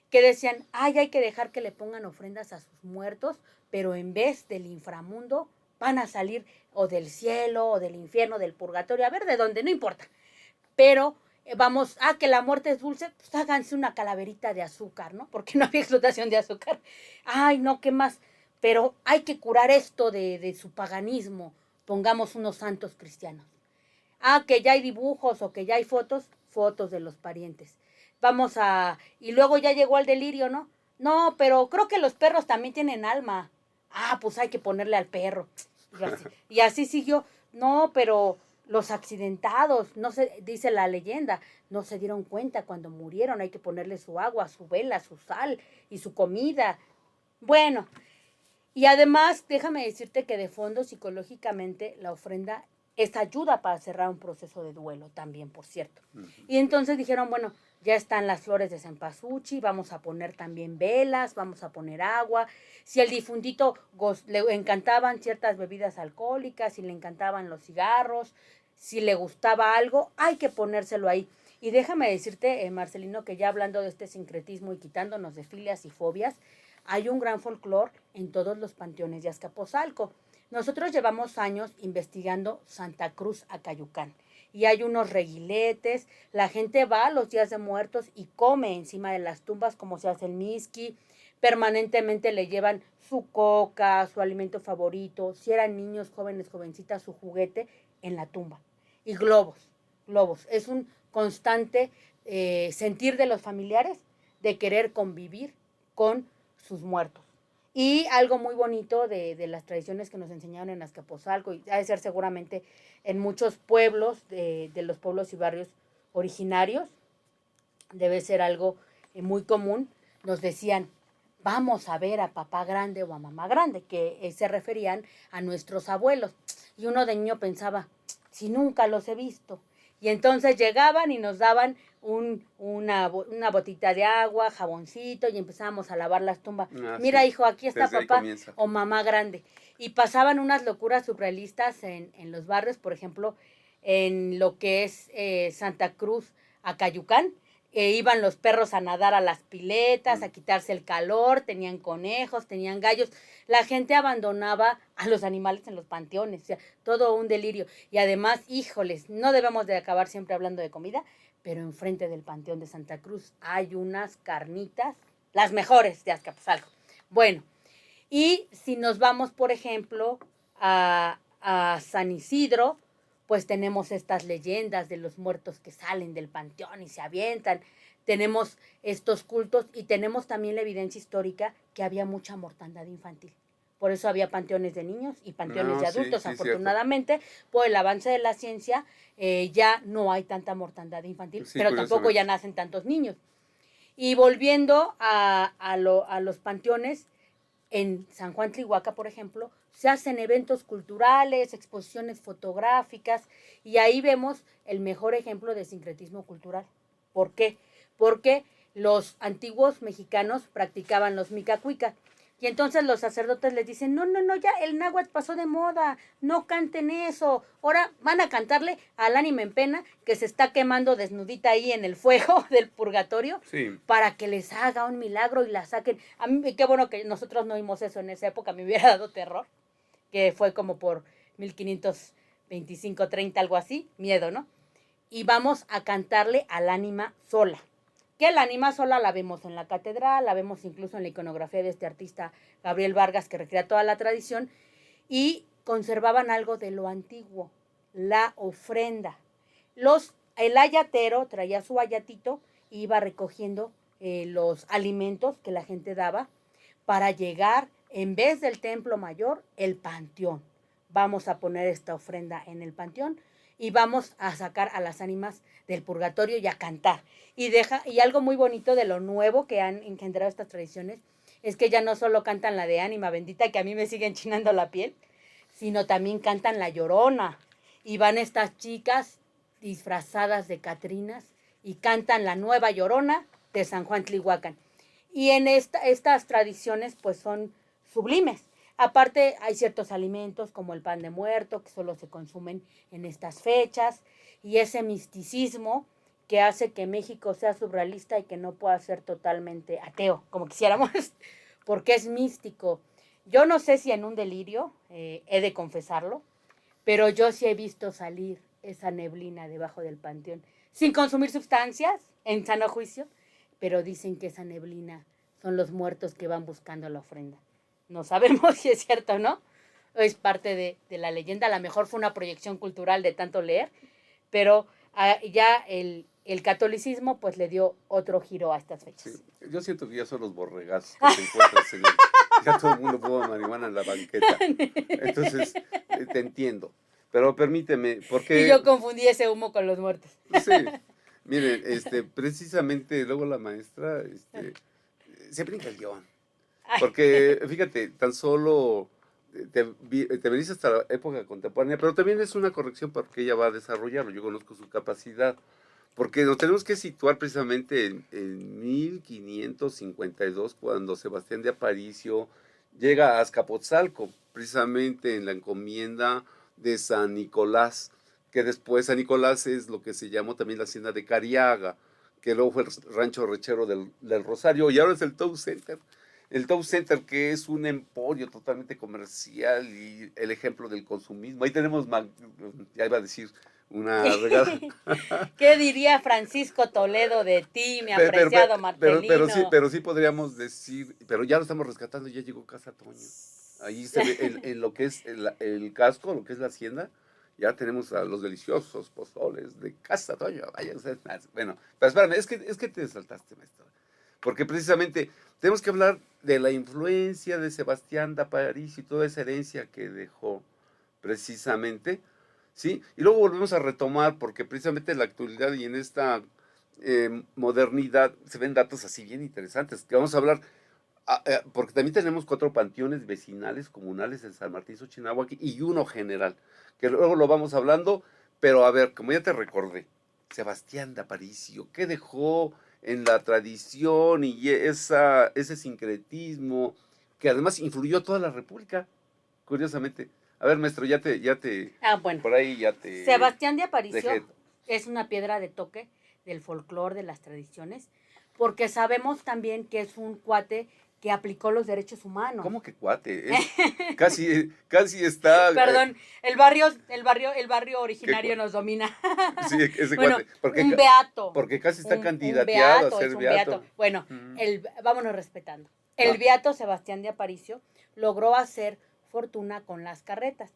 que decían, ay, hay que dejar que le pongan ofrendas a sus muertos, pero en vez del inframundo van a salir o del cielo o del infierno, del purgatorio, a ver de dónde, no importa. Pero vamos, que la muerte es dulce, pues háganse una calaverita de azúcar, ¿no? Porque no había explotación de azúcar. Ay, no, ¿qué más? Pero hay que curar esto de su paganismo. Pongamos unos santos cristianos. Que ya hay dibujos o que ya hay fotos de los parientes. Y luego ya llegó al delirio, ¿no? No, pero creo que los perros también tienen alma. Pues hay que ponerle al perro. Y así siguió. No, pero los accidentados, no se, dice la leyenda, no se dieron cuenta cuando murieron, hay que ponerle su agua, su vela, su sal y su comida. Bueno, y además, déjame decirte que de fondo, psicológicamente, la ofrenda es ayuda para cerrar un proceso de duelo también, por cierto. Y entonces dijeron, bueno, ya están las flores de cempasúchil, vamos a poner también velas, vamos a poner agua. Si al difuntito le encantaban ciertas bebidas alcohólicas, si le encantaban los cigarros, si le gustaba algo, hay que ponérselo ahí. Y déjame decirte, Marcelino, que ya hablando de este sincretismo y quitándonos de filias y fobias, hay un gran folclore en todos los panteones de Azcapotzalco. Nosotros llevamos años investigando Santa Cruz Acayucán y hay unos reguiletes, la gente va a los días de muertos y come encima de las tumbas como se hace el miski, permanentemente le llevan su coca, su alimento favorito, si eran niños, jóvenes, jovencitas, su juguete en la tumba. Y globos. Es un constante sentir de los familiares de querer convivir con sus muertos. Y algo muy bonito de las tradiciones que nos enseñaron en Azcapotzalco, y ha de ser seguramente en muchos pueblos de los pueblos y barrios originarios, debe ser algo muy común, nos decían, vamos a ver a papá grande o a mamá grande, que se referían a nuestros abuelos. Y uno de niño pensaba, si nunca los he visto. Y entonces llegaban y nos daban una botita de agua, jaboncito, y empezábamos a lavar las tumbas. Mira, sí, hijo, aquí está papá o mamá grande. Y pasaban unas locuras surrealistas en los barrios, por ejemplo, en lo que es Santa Cruz, Acayucán. Iban los perros a nadar a las piletas, a quitarse el calor, tenían conejos, tenían gallos. La gente abandonaba a los animales en los panteones, o sea, todo un delirio. Y además, híjoles, no debemos de acabar siempre hablando de comida, pero enfrente del Panteón de Santa Cruz hay unas carnitas, las mejores de Azcapotzalco. Bueno, y si nos vamos, por ejemplo, a San Isidro, pues tenemos estas leyendas de los muertos que salen del panteón y se avientan. tenemos estos cultos y tenemos también la evidencia histórica que había mucha mortandad infantil. Por eso había panteones de niños y panteones de adultos. Afortunadamente, por el avance de la ciencia, ya no hay tanta mortandad infantil, pero tampoco ya nacen tantos niños. Y volviendo a los panteones, en San Juan Tlihuaca, por ejemplo, se hacen eventos culturales, exposiciones fotográficas, y ahí vemos el mejor ejemplo de sincretismo cultural. ¿Por qué? Porque los antiguos mexicanos practicaban los micacuicas. Y entonces los sacerdotes les dicen, no, ya el náhuatl pasó de moda, no canten eso. Ahora van a cantarle al ánima en pena que se está quemando desnudita ahí en el fuego del purgatorio, para que les haga un milagro y la saquen. A mí, qué bueno que nosotros no vimos eso en esa época, me hubiera dado terror, que fue como por 1525, 30, algo así, miedo, ¿no? Y vamos a cantarle al ánima sola. Que la ánima sola la vemos en la catedral, la vemos incluso en la iconografía de este artista Gabriel Vargas, que recrea toda la tradición, y conservaban algo de lo antiguo, la ofrenda. El ayatero traía su ayatito e iba recogiendo los alimentos que la gente daba para llegar, en vez del templo mayor, el panteón. Vamos a poner esta ofrenda en el panteón y vamos a sacar a las ánimas del purgatorio y a cantar. Y algo muy bonito de lo nuevo que han engendrado estas tradiciones es que ya no solo cantan la de ánima bendita, que a mí me sigue enchinando la piel, sino también cantan la Llorona. Y van estas chicas disfrazadas de catrinas y cantan la nueva Llorona de San Juan Tlihuacan. Y en estas tradiciones pues son sublimes. Aparte hay ciertos alimentos como el pan de muerto que solo se consumen en estas fechas, y ese misticismo que hace que México sea surrealista y que no pueda ser totalmente ateo, como quisiéramos, porque es místico. Yo no sé si en un delirio, he de confesarlo, pero yo sí he visto salir esa neblina debajo del panteón, sin consumir sustancias, en sano juicio, pero dicen que esa neblina son los muertos que van buscando la ofrenda. No sabemos si es cierto o no, es parte de la leyenda, a lo mejor fue una proyección cultural de tanto leer, pero ya el catolicismo pues le dio otro giro a estas fechas.
Sí, yo siento que ya son los borregazos que se encuentran en ya todo el mundo fuma marihuana en la banqueta. Entonces, te entiendo. Pero permíteme, porque...
Y yo confundí ese humo con los muertos.
Sí, miren, precisamente luego la maestra se brinca el guión. Porque, fíjate, tan solo te venís hasta la época contemporánea, pero también es una corrección porque ella va a desarrollarlo. Yo conozco su capacidad. Porque nos tenemos que situar precisamente en 1552, cuando Sebastián de Aparicio llega a Azcapotzalco, precisamente en la encomienda de San Nicolás, que después San Nicolás es lo que se llamó también la hacienda de Cariaga, que luego fue el rancho rechero del Rosario, y ahora es el Tow Center. El Tow Center, que es un emporio totalmente comercial y el ejemplo del consumismo. Ahí tenemos, ya iba a decir, una regada.
¿Qué diría Francisco Toledo de ti, mi apreciado Martelino?
Pero sí podríamos decir, pero ya lo estamos rescatando, ya llegó Casa Toño. Ahí se ve en lo que es el casco, lo que es la hacienda, ya tenemos a los deliciosos pozoles de Casa Toño. Vaya, bueno, pero espérame, es que te saltaste, maestro. Porque precisamente tenemos que hablar de la influencia de Sebastián de Aparicio y toda esa herencia que dejó precisamente, ¿sí? Y luego volvemos a retomar, porque precisamente en la actualidad y en esta modernidad se ven datos así bien interesantes, que vamos a hablar, porque también tenemos 4 panteones vecinales, comunales en San Martín Xochinahuac y uno general, que luego lo vamos hablando, pero a ver, como ya te recordé, Sebastián de Aparicio, ¿qué dejó en la tradición y ese sincretismo que además influyó a toda la República, curiosamente? A ver, maestro,
bueno,
por ahí ya te...
Sebastián de Aparicio es una piedra de toque del folclore, de las tradiciones, porque sabemos también que es un cuate que aplicó los derechos humanos.
¿Cómo que cuate? Casi está...
Perdón, el barrio originario nos domina.
Sí, ese
bueno,
cuate.
Un beato.
Porque casi está candidateado a ser
beato. Bueno, vámonos respetando. El beato Sebastián de Aparicio logró hacer fortuna con las carretas,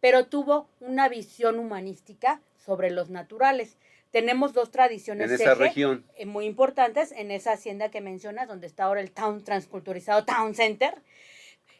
pero tuvo una visión humanística sobre los naturales. tenemos dos tradiciones
En esa región.
muy importantes en esa hacienda que mencionas, donde está ahora el Town Transculturizado Town Center.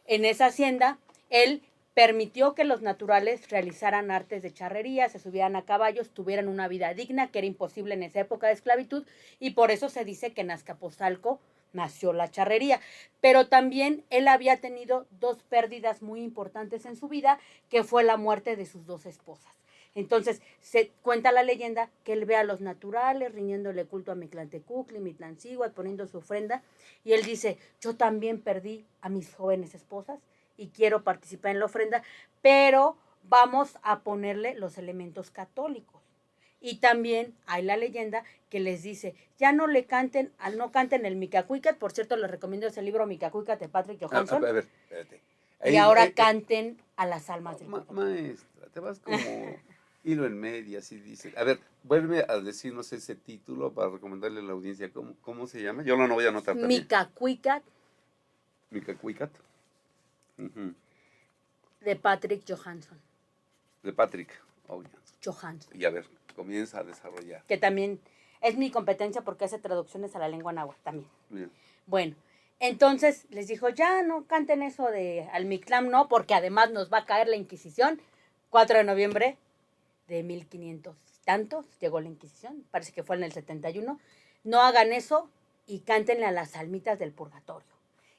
En esa hacienda, él permitió que los naturales realizaran artes de charrería, se subieran a caballos, tuvieran una vida digna, que era imposible en esa época de esclavitud, y por eso se dice que en Azcapotzalco nació la charrería. Pero también él había tenido dos pérdidas muy importantes en su vida, que fue la muerte de sus dos esposas. Entonces, se cuenta la leyenda que él ve a los naturales riñéndole culto a Mictlantecutli, Mitlancíhuatl, poniendo su ofrenda, y él dice, yo también perdí a mis jóvenes esposas y quiero participar en la ofrenda, pero vamos a ponerle los elementos católicos. Y también hay la leyenda que les dice, ya no le canten, no canten el Micacuicat, por cierto, les recomiendo ese libro Micacuicat de Patrick Johansson,
A ver, espérate.
y ahora canten a las almas del pueblo.
Maestra, te vas como hilo en medio, así dice. A ver, vuelve a decirnos ese título para recomendarle a la audiencia. ¿Cómo se llama? Yo no voy a anotar también.
Micacuicat.
Micacuicat.
De Patrick Johansson.
De Patrick
Johansson.
Y a ver, comienza a desarrollar.
Que también es mi competencia porque hace traducciones a la lengua náhuatl también.
Bien.
Bueno, entonces les dijo, ya no canten eso de al Mictlán, no, porque además nos va a caer la Inquisición. 4 de noviembre de 1500 tantos llegó la Inquisición, parece que fue en el 71. No hagan eso y cántenle a las almitas del purgatorio.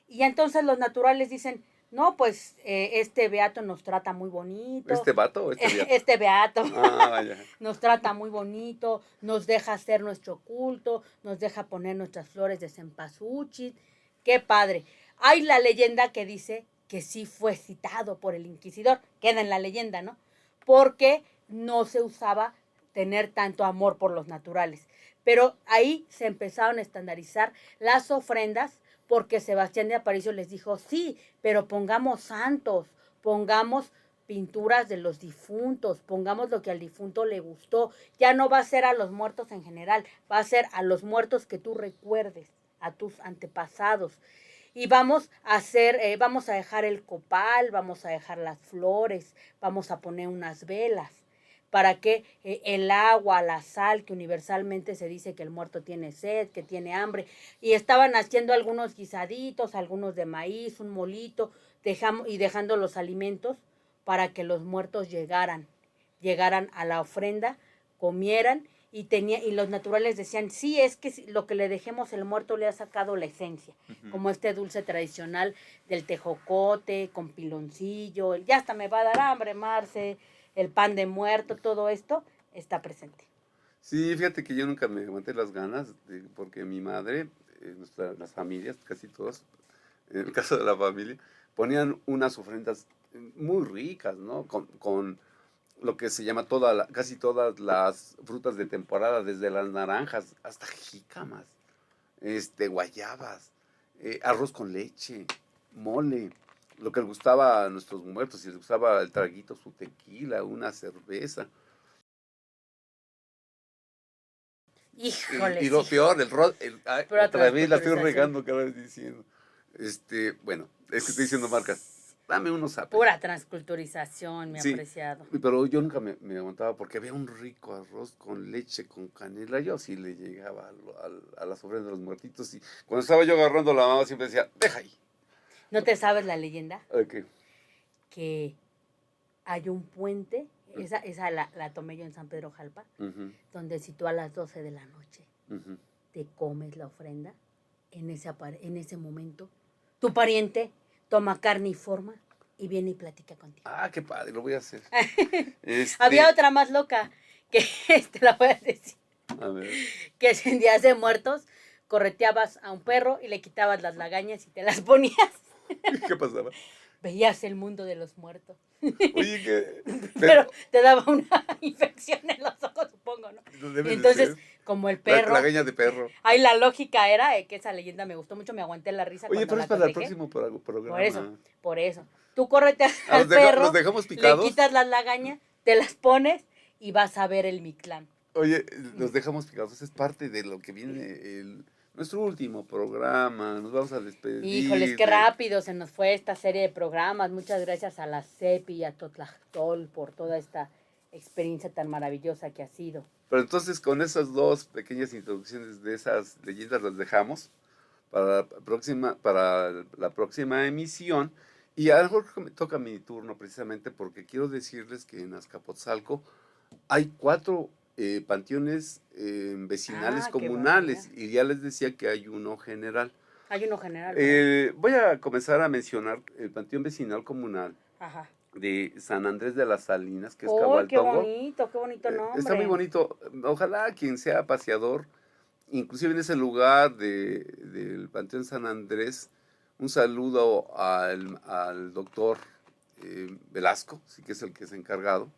Y entonces los naturales dicen, no, pues este beato nos trata muy bonito.
¿Este vato o este beato?
Este beato.
Vaya.
Nos trata muy bonito, nos deja hacer nuestro culto, nos deja poner nuestras flores de cempasúchil. ¡Qué padre! Hay la leyenda que dice que sí fue citado por el inquisidor, queda en la leyenda, ¿no? Porque no se usaba tener tanto amor por los naturales. Pero ahí se empezaron a estandarizar las ofrendas, porque Sebastián de Aparicio les dijo, sí, pero pongamos santos, pongamos pinturas de los difuntos, pongamos lo que al difunto le gustó. Ya no va a ser a los muertos en general, va a ser a los muertos que tú recuerdes, a tus antepasados. Y vamos a dejar el copal, vamos a dejar las flores, vamos a poner unas velas, para que el agua, la sal, que universalmente se dice que el muerto tiene sed, que tiene hambre, y estaban haciendo algunos guisaditos, algunos de maíz, un molito, dejando los alimentos para que los muertos llegaran a la ofrenda, comieran, y los naturales decían, sí, es que lo que le dejemos el muerto le ha sacado la esencia, como este dulce tradicional del tejocote, con piloncillo, ya hasta me va a dar hambre, Marce, el pan de muerto, todo esto está presente.
Sí, fíjate que yo nunca me aguanté las ganas, porque mi madre, las familias, casi todas, en el caso de la familia, ponían unas ofrendas muy ricas, ¿no? Con lo que se llama casi todas las frutas de temporada, desde las naranjas hasta jícamas, guayabas, arroz con leche, mole, lo que les gustaba a nuestros muertos, si les gustaba el traguito, su tequila, una cerveza.
Híjole.
Y lo peor, otra vez la estoy regando cada vez diciendo. Bueno, es que estoy diciendo marcas. Dame unos apes.
Pura transculturización, mi apreciado.
Pero yo nunca me aguantaba porque había un rico arroz con leche, con canela. Yo sí le llegaba a las ofrendas de los muertitos. Y cuando estaba yo agarrando la mano siempre decía, deja ahí.
¿No te sabes la leyenda?
Okay.
Que hay un puente, esa la tomé yo en San Pedro Jalpa, donde si tú a las 12 de la noche te comes la ofrenda, en ese momento, tu pariente toma carne y forma y viene y platica contigo.
Ah, qué padre, lo voy a hacer.
Había otra más loca, que te la voy a decir.
A ver.
Que en días de muertos correteabas a un perro y le quitabas las lagañas y te las ponías.
¿Qué pasaba?
Veías el mundo de los muertos.
Oye, que...
Pero te daba una infección en los ojos, supongo, ¿no?
Y
entonces, como el perro...
Lagaña de perro.
Ahí la lógica era que esa leyenda me gustó mucho, me aguanté la risa.
Oye, pero es para el próximo programa.
Por eso. Tú córrete al perro,
¿los dejamos picados?
le quitas las lagañas, te las pones y vas a ver el Mictlán.
Oye, los dejamos picados, es parte de lo que viene nuestro último programa, nos vamos a despedir.
Híjoles, qué rápido se nos fue esta serie de programas. Muchas gracias a la CEPI y a Totlactol por toda esta experiencia tan maravillosa que ha sido.
Pero entonces con esas dos pequeñas introducciones de esas leyendas las dejamos para la próxima emisión. Y a lo mejor me toca mi turno precisamente porque quiero decirles que en Azcapotzalco hay 4 panteones vecinales
Ah, qué
comunales
barbaridad.
y ya les decía que hay uno general.
Hay uno general, ¿verdad?
Voy a comenzar a mencionar el panteón vecinal comunal
Ajá.
de San Andrés de las Salinas, que es
¡Uy,
Cahualtongo.
qué bonito
Está muy
nombre!
bonito. Ojalá quien sea paseador, inclusive en ese lugar del Panteón San Andrés, un saludo al doctor Velasco, sí que es el que es encargado.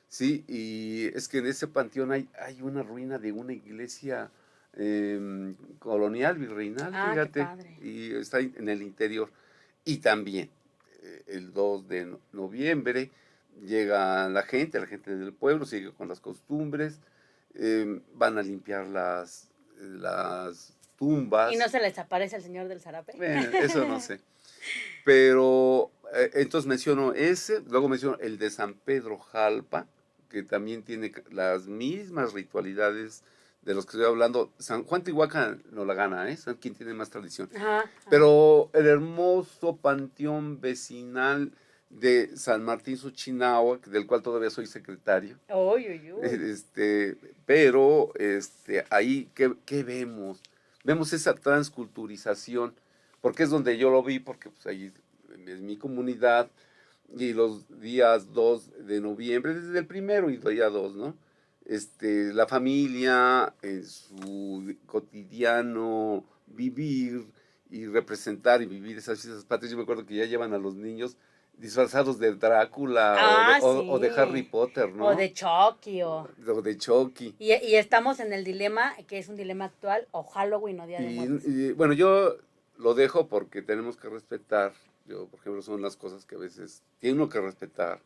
Sí, y es que en ese panteón hay una ruina de una iglesia colonial, virreinal,
Ah, qué
fíjate,
padre.
y está en el interior. Y también el 2 de noviembre llega la gente del pueblo, sigue con las costumbres, van a limpiar las
¿Y no
tumbas.
se les aparece el señor del zarape?
Bueno, eso no sé. Pero entonces menciono ese, luego menciono el de San Pedro Jalpa, que también tiene las mismas ritualidades de los que estoy hablando. San Juan Tihuacán no la gana, ¿eh? San quien tiene más tradición.
Ajá, ajá.
Pero el hermoso panteón vecinal de San Martín Suchinawa, del cual todavía soy secretario.
Uy, uy, uy.
Pero ahí, ¿qué vemos? Vemos esa transculturización, porque es donde yo lo vi, porque pues, ahí es mi comunidad, y los días 2 de noviembre, desde el primero y día 2, ¿no? La familia en su cotidiano vivir y representar y vivir esas fiestas patrias. Yo me acuerdo que ya llevan a los niños disfrazados de Drácula
Ah,
o de Harry
sí.
Potter,
O
¿no?
de Chucky, o...
O de Chucky.
Y estamos en el dilema, que es un dilema actual, o Halloween o Día de Muertos.
Bueno, yo lo dejo porque tenemos que respetar. Yo, por ejemplo, son las cosas que a veces tiene uno que respetar.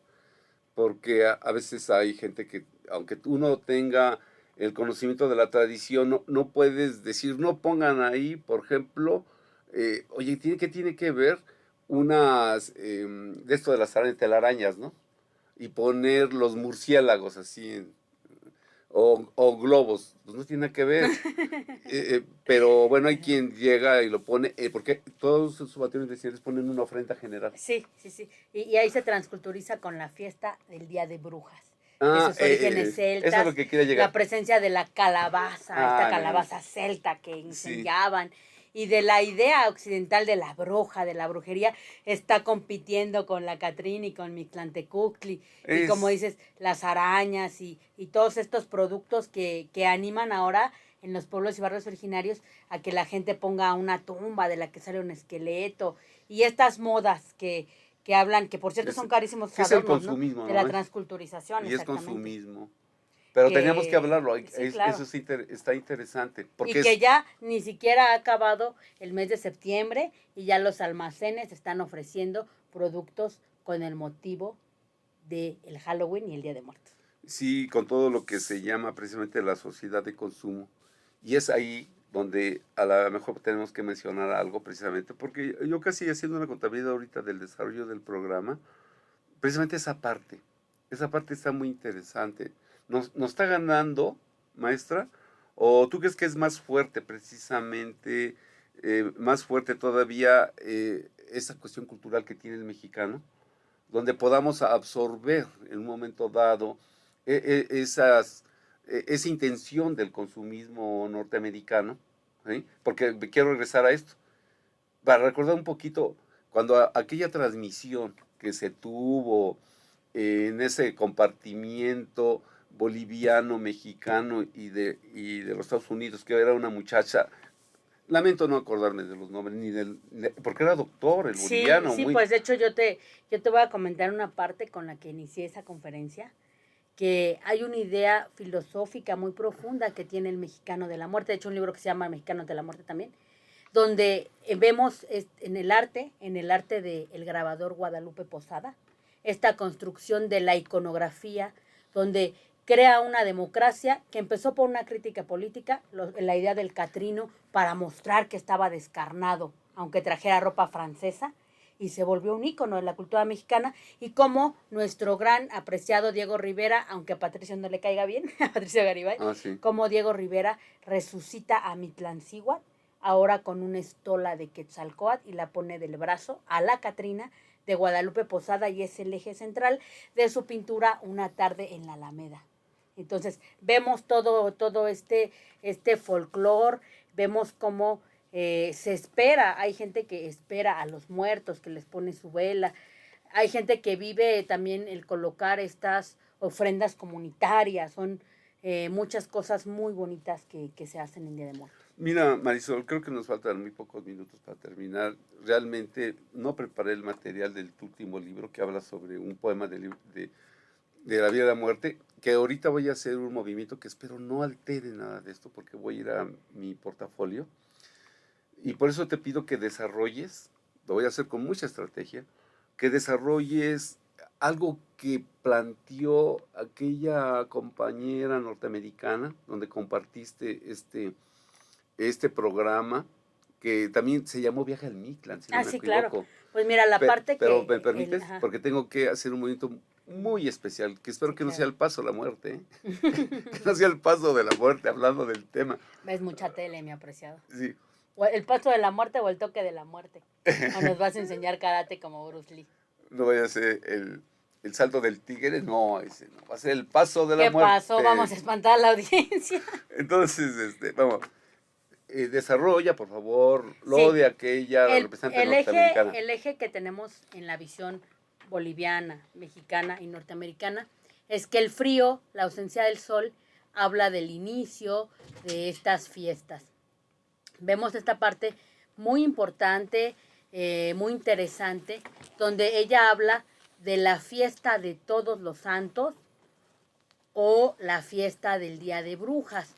Porque a veces hay gente que, aunque uno tenga el conocimiento de la tradición, no puedes decir, no pongan ahí, por ejemplo, oye, ¿qué tiene que ver unas, de esto de las telarañas, ¿no? Y poner los murciélagos así o globos, pues no tiene nada que ver. Pero bueno, hay quien llega y lo pone, porque todos sus batallones vecinales ponen una ofrenda general.
Sí, sí, sí. Y ahí se transculturiza con la fiesta del Día de Brujas, de
Ah,
sus orígenes
eso es a lo
celtas,
que quería
la
llegar.
presencia de la calabaza, esta
Bueno,
calabaza celta que
sí.
incendiaban, y de la idea occidental de la bruja, de la brujería, está compitiendo con la Catrina y con Mictlantecutli, y como
Es,
dices, las arañas y todos estos productos que animan ahora en los pueblos y barrios originarios a que la gente ponga una tumba de la que sale un esqueleto, y estas modas que hablan, que por cierto
es,
son carísimos
que es el
adornos, ¿no?
consumismo,
De la
¿no?
transculturización,
Y es
exactamente.
consumismo. Pero teníamos que
Que,
hablarlo,
sí, claro.
eso está interesante,
Y
porque
que
es,
ya ni siquiera ha acabado el mes de septiembre y ya los almacenes están ofreciendo productos con el motivo del Halloween y el Día de Muertos.
sí, con todo lo que se llama precisamente la sociedad de consumo. Y es ahí donde a lo mejor tenemos que mencionar algo precisamente, porque yo casi haciendo una contabilidad ahorita del desarrollo del programa, precisamente esa parte está muy interesante. Nos está ganando, maestra? ¿O tú crees que es más fuerte precisamente, más fuerte todavía esa cuestión cultural que tiene el mexicano? Donde podamos absorber en un momento dado esa intención del consumismo norteamericano, ¿sí? Porque quiero regresar a esto, para recordar un poquito, cuando aquella transmisión que se tuvo en ese compartimiento boliviano, mexicano y de los Estados Unidos, que era una muchacha, lamento no acordarme de los nombres, porque era doctor el
Sí,
boliviano,
sí,
muy...
pues de hecho yo te voy a comentar una parte con la que inicié esa conferencia, que hay una idea filosófica muy profunda que tiene el mexicano de la muerte. De hecho, un libro que se llama Mexicanos de la Muerte también, donde vemos en el arte del grabador Guadalupe Posada, esta construcción de la iconografía, donde crea una democracia que empezó por una crítica política, la idea del Catrino para mostrar que estaba descarnado, aunque trajera ropa francesa, y se volvió un ícono de la cultura mexicana, y como nuestro gran apreciado Diego Rivera, aunque a Patricio no le caiga bien, a Patricio Garibay,
Sí.
como Diego Rivera resucita a Mitlancíhuatl, ahora con una estola de Quetzalcóatl, y la pone del brazo a la Catrina de Guadalupe Posada, y es el eje central de su pintura Una tarde en la Alameda. Entonces vemos todo este folclore, vemos cómo se espera, hay gente que espera a los muertos, que les pone su vela, hay gente que vive también el colocar estas ofrendas comunitarias, son muchas cosas muy bonitas que se hacen en Día de Muertos.
Mira, Marisol, creo que nos faltan muy pocos minutos para terminar. Realmente no preparé el material del último libro que habla sobre un poema de la vida y la muerte, que ahorita voy a hacer un movimiento que espero no altere nada de esto porque voy a ir a mi portafolio. Y por eso te pido que desarrolles, lo voy a hacer con mucha estrategia, que desarrolles algo que planteó aquella compañera norteamericana donde compartiste este programa, que también se llamó Viaje al Mictlán, si no me
Sí,
equivoco.
claro. Pues mira, la parte
pero
que...
¿me permites? Porque tengo que hacer un movimiento muy especial, que espero
Sí,
que no
claro.
sea el paso de la muerte, ¿eh? Que no sea el paso de la muerte, hablando del tema.
Ves mucha tele, mi apreciado.
Sí.
O el paso de la muerte o el toque de la muerte. O nos vas a enseñar karate como Bruce Lee.
No vaya a ser el salto del tigre, no, ese no, va a ser el paso de la
¿Qué
muerte.
pasó? Vamos a espantar a la audiencia.
Entonces, vamos, desarrolla, por favor, lo
Sí.
de aquella representante norteamericana.
El eje que tenemos en la visión boliviana, mexicana y norteamericana es que el frío, la ausencia del sol, habla del inicio de estas fiestas. Vemos esta parte muy importante, muy interesante, donde ella habla de la fiesta de todos los santos o la fiesta del Día de Brujas,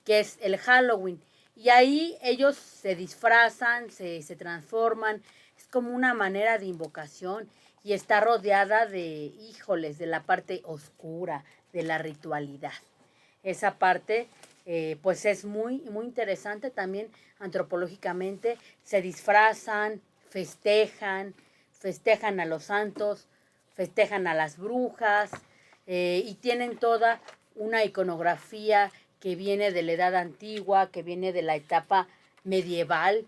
que es el Halloween. Y ahí ellos se disfrazan, se transforman, es como una manera de invocación y está rodeada de, híjoles, de la parte oscura, de la ritualidad. Esa parte pues es muy interesante también antropológicamente, se disfrazan, festejan a los santos, festejan a las brujas y tienen toda una iconografía que viene de la edad antigua, que viene de la etapa medieval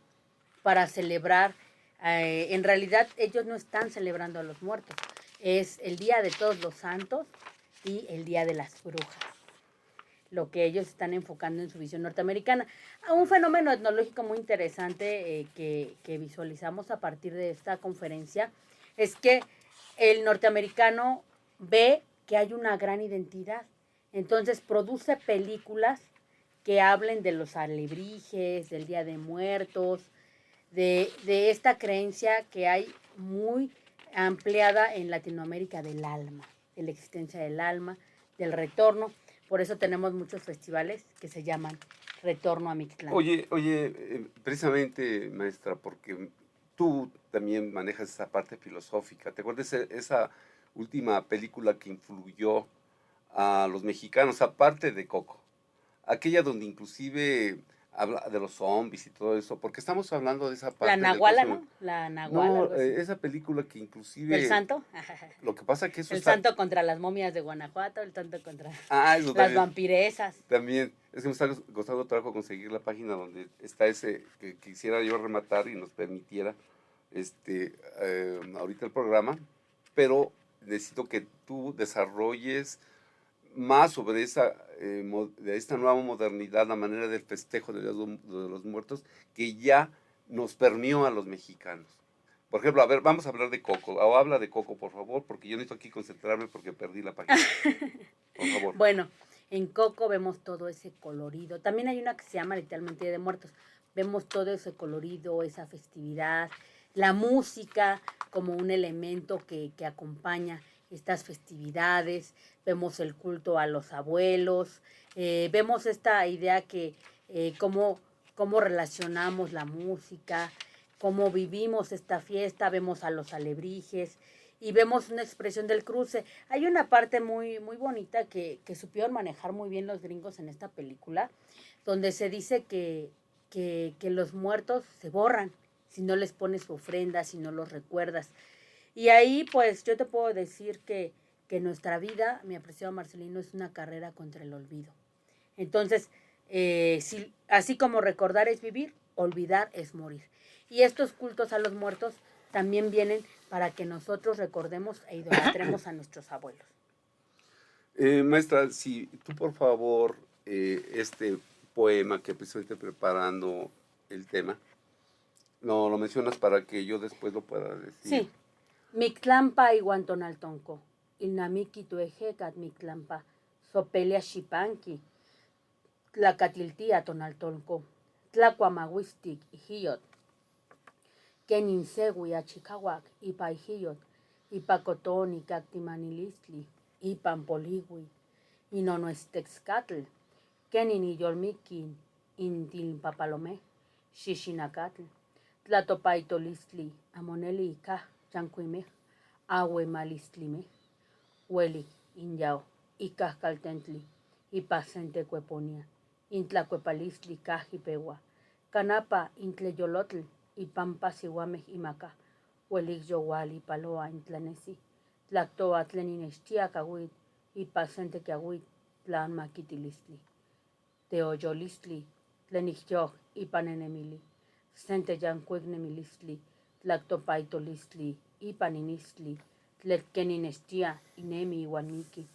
para celebrar. En realidad ellos no están celebrando a los muertos, es el Día de Todos los Santos y el Día de las Brujas, lo que ellos están enfocando en su visión norteamericana. Un fenómeno etnológico muy interesante que visualizamos a partir de esta conferencia es que el norteamericano ve que hay una gran identidad, entonces produce películas que hablen de los alebrijes, del Día de Muertos, de esta creencia que hay muy ampliada en Latinoamérica del alma, de la existencia del alma, del retorno. Por eso tenemos muchos festivales que se llaman Retorno a Mictlán.
Oye, precisamente, maestra, porque tú también manejas esa parte filosófica. ¿Te acuerdas esa última película que influyó a los mexicanos, aparte de Coco? Aquella donde inclusive habla de los zombies y todo eso, porque estamos hablando de esa parte.
La Nahuala, ¿no? La Nahuala.
No, esa película que inclusive...
¿El santo?
Lo que pasa que eso
el santo contra las momias de Guanajuato, el santo contra
eso
las
también,
vampiresas.
También, es que me está costando trabajo conseguir la página donde está ese que quisiera yo rematar y nos permitiera ahorita el programa, pero necesito que tú desarrolles más sobre de esta nueva modernidad, la manera del festejo de los muertos, que ya nos permeó a los mexicanos. Por ejemplo, a ver, vamos a hablar de Coco, o habla de Coco, por favor, porque yo necesito aquí concentrarme porque perdí la página. Por favor.
Bueno, en Coco vemos todo ese colorido. También hay una que se llama literalmente Día de Muertos. Vemos todo ese colorido, esa festividad, la música como un elemento que acompaña estas festividades, vemos el culto a los abuelos, vemos esta idea que cómo relacionamos la música, cómo vivimos esta fiesta, vemos a los alebrijes y vemos una expresión del cruce. Hay una parte muy bonita que supieron manejar muy bien los gringos en esta película, donde se dice que los muertos se borran si no les pones su ofrenda, si no los recuerdas. Y ahí, pues, yo te puedo decir que nuestra vida, mi apreciado Marcelino, es una carrera contra el olvido. Entonces, si, así como recordar es vivir, olvidar es morir. Y estos cultos a los muertos también vienen para que nosotros recordemos e idolatremos a nuestros abuelos.
Maestra, si tú por favor, este poema que pues, estoy preparando el tema, no lo mencionas para que yo después lo pueda decir.
Sí. Mictlampa iguantonaltonco, ilnamiki tuejecat mictlampa, sopelia xipanqui, tlacatiltia tonaltonco, tlacuamahuistic ijiyot, keninsehui achicauac, ipa ijiyot, ipacotoni cactimanilistli, ipan poligui, inonuestexcatl, kenin iyolmikin, intilpapalome, xixinacatl, tlatopaitolistli, amoneli icah, yancuimeh, aue malistlimeh, hueli, inyao, icahcaltentli, ipacentecueponia, intlacuepalistli cajipewa, canapa intleyolotl, ipampa sihuameh imaca, huelic yowali paloa intlanesi, tlactoa tleninextia cahuit, ipacentequiahuit, tlan maquitilistli, teoyolistli, tlenixyoh, ipanenemili, sente yancuignemilistli, tlactopaitolistli, ipaninistli, tletkeninextia, inemi iuanmiki,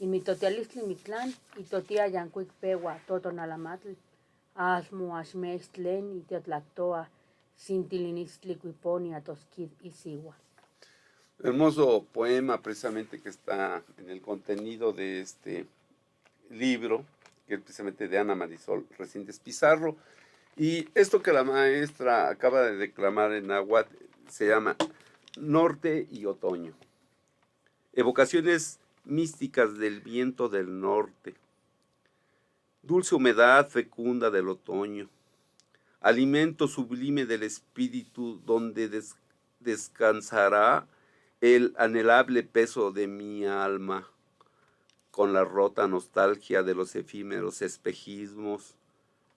inmitotialistli mictlán, itotia yancuic pewa, totonalamatl, asmo axmech tlen itiotlactoa, sintilinistli cuiponia tosquid isigua.
Hermoso poema precisamente que está en el contenido de este libro, que es precisamente de Ana Marisol Resíndiz Pizarro. Y esto que la maestra acaba de declamar en náhuatl se llama Norte y Otoño. Evocaciones místicas del viento del norte. Dulce humedad fecunda del otoño. Alimento sublime del espíritu donde descansará el anhelable peso de mi alma, con la rota nostalgia de los efímeros espejismos,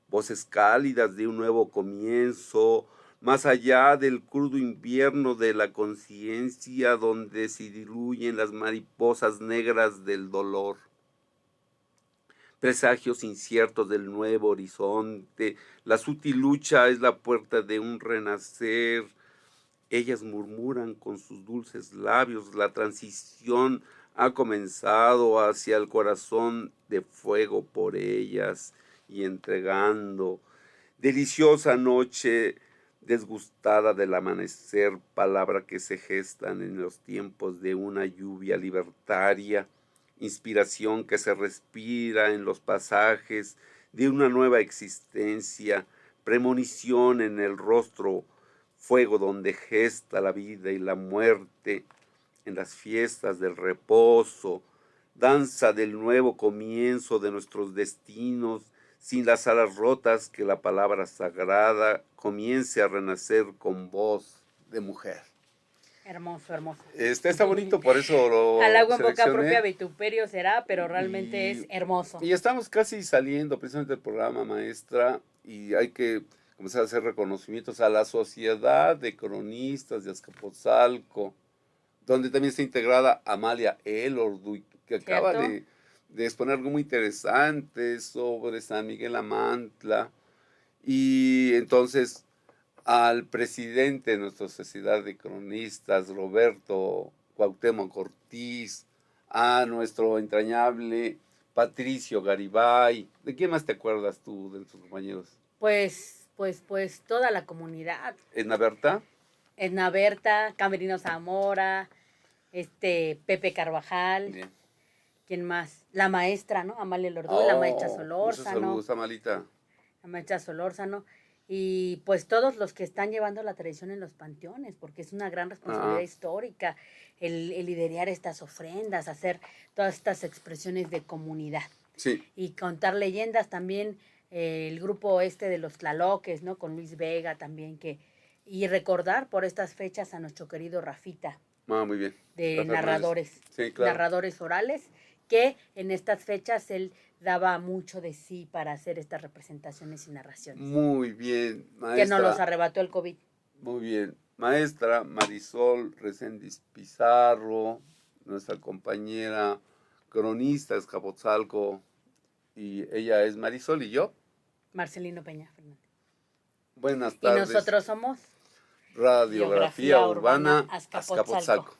voces cálidas de un nuevo comienzo, más allá del crudo invierno de la conciencia donde se diluyen las mariposas negras del dolor. Presagios inciertos del nuevo horizonte, la sutil lucha es la puerta de un renacer. Ellas murmuran con sus dulces labios, la transición ha comenzado hacia el corazón de fuego por ellas y entregando. Deliciosa noche desgustada del amanecer, palabra que se gestan en los tiempos de una lluvia libertaria, inspiración que se respira en los pasajes de una nueva existencia, premonición en el rostro, fuego donde gesta la vida y la muerte, en las fiestas del reposo, danza del nuevo comienzo de nuestros destinos, sin las alas rotas, que la palabra sagrada comience a renacer con voz de mujer.
Hermoso, hermoso.
Está bonito, por eso lo
Al agua en boca
seleccioné.
propia vituperio será, pero realmente es hermoso.
Y estamos casi saliendo precisamente del programa, maestra, y hay que comenzar a hacer reconocimientos a la Sociedad de Cronistas de Azcapotzalco, donde también está integrada Amalia Elordu, que acaba de exponer algo muy interesante sobre San Miguel Amantla. Y entonces al presidente de nuestra Sociedad de Cronistas, Roberto Cuauhtémoc Ortiz, a nuestro entrañable Patricio Garibay. ¿De quién más te acuerdas tú de tus compañeros?
Pues toda la comunidad.
¿Edna Berta?
Edna Berta, Camerino Zamora, Pepe Carvajal.
Bien.
¿Quién más? La maestra, ¿no? Amalia Lordú, la maestra Solórzano.
Saludos, Amalita.
La maestra Solórzano. Y pues todos los que están llevando la tradición en los panteones, porque es una gran responsabilidad histórica el liderar estas ofrendas, hacer todas estas expresiones de comunidad.
Sí.
Y contar leyendas también, el grupo de los Tlaloques, ¿no? Con Luis Vega también, y recordar por estas fechas a nuestro querido Rafita.
Muy bien.
De
Rafael
narradores,
sí, claro.
narradores orales, que en estas fechas él daba mucho de sí para hacer estas representaciones y narraciones.
Muy bien, maestra.
Que nos los arrebató el COVID.
Muy bien. Maestra Marisol Reséndiz Pizarro, nuestra compañera cronista de Azcapotzalco, y ella es Marisol y yo.
Marcelino Peña Fernández.
Buenas
Y
tardes.
nosotros somos
Radiografía Urbana Azcapotzalco.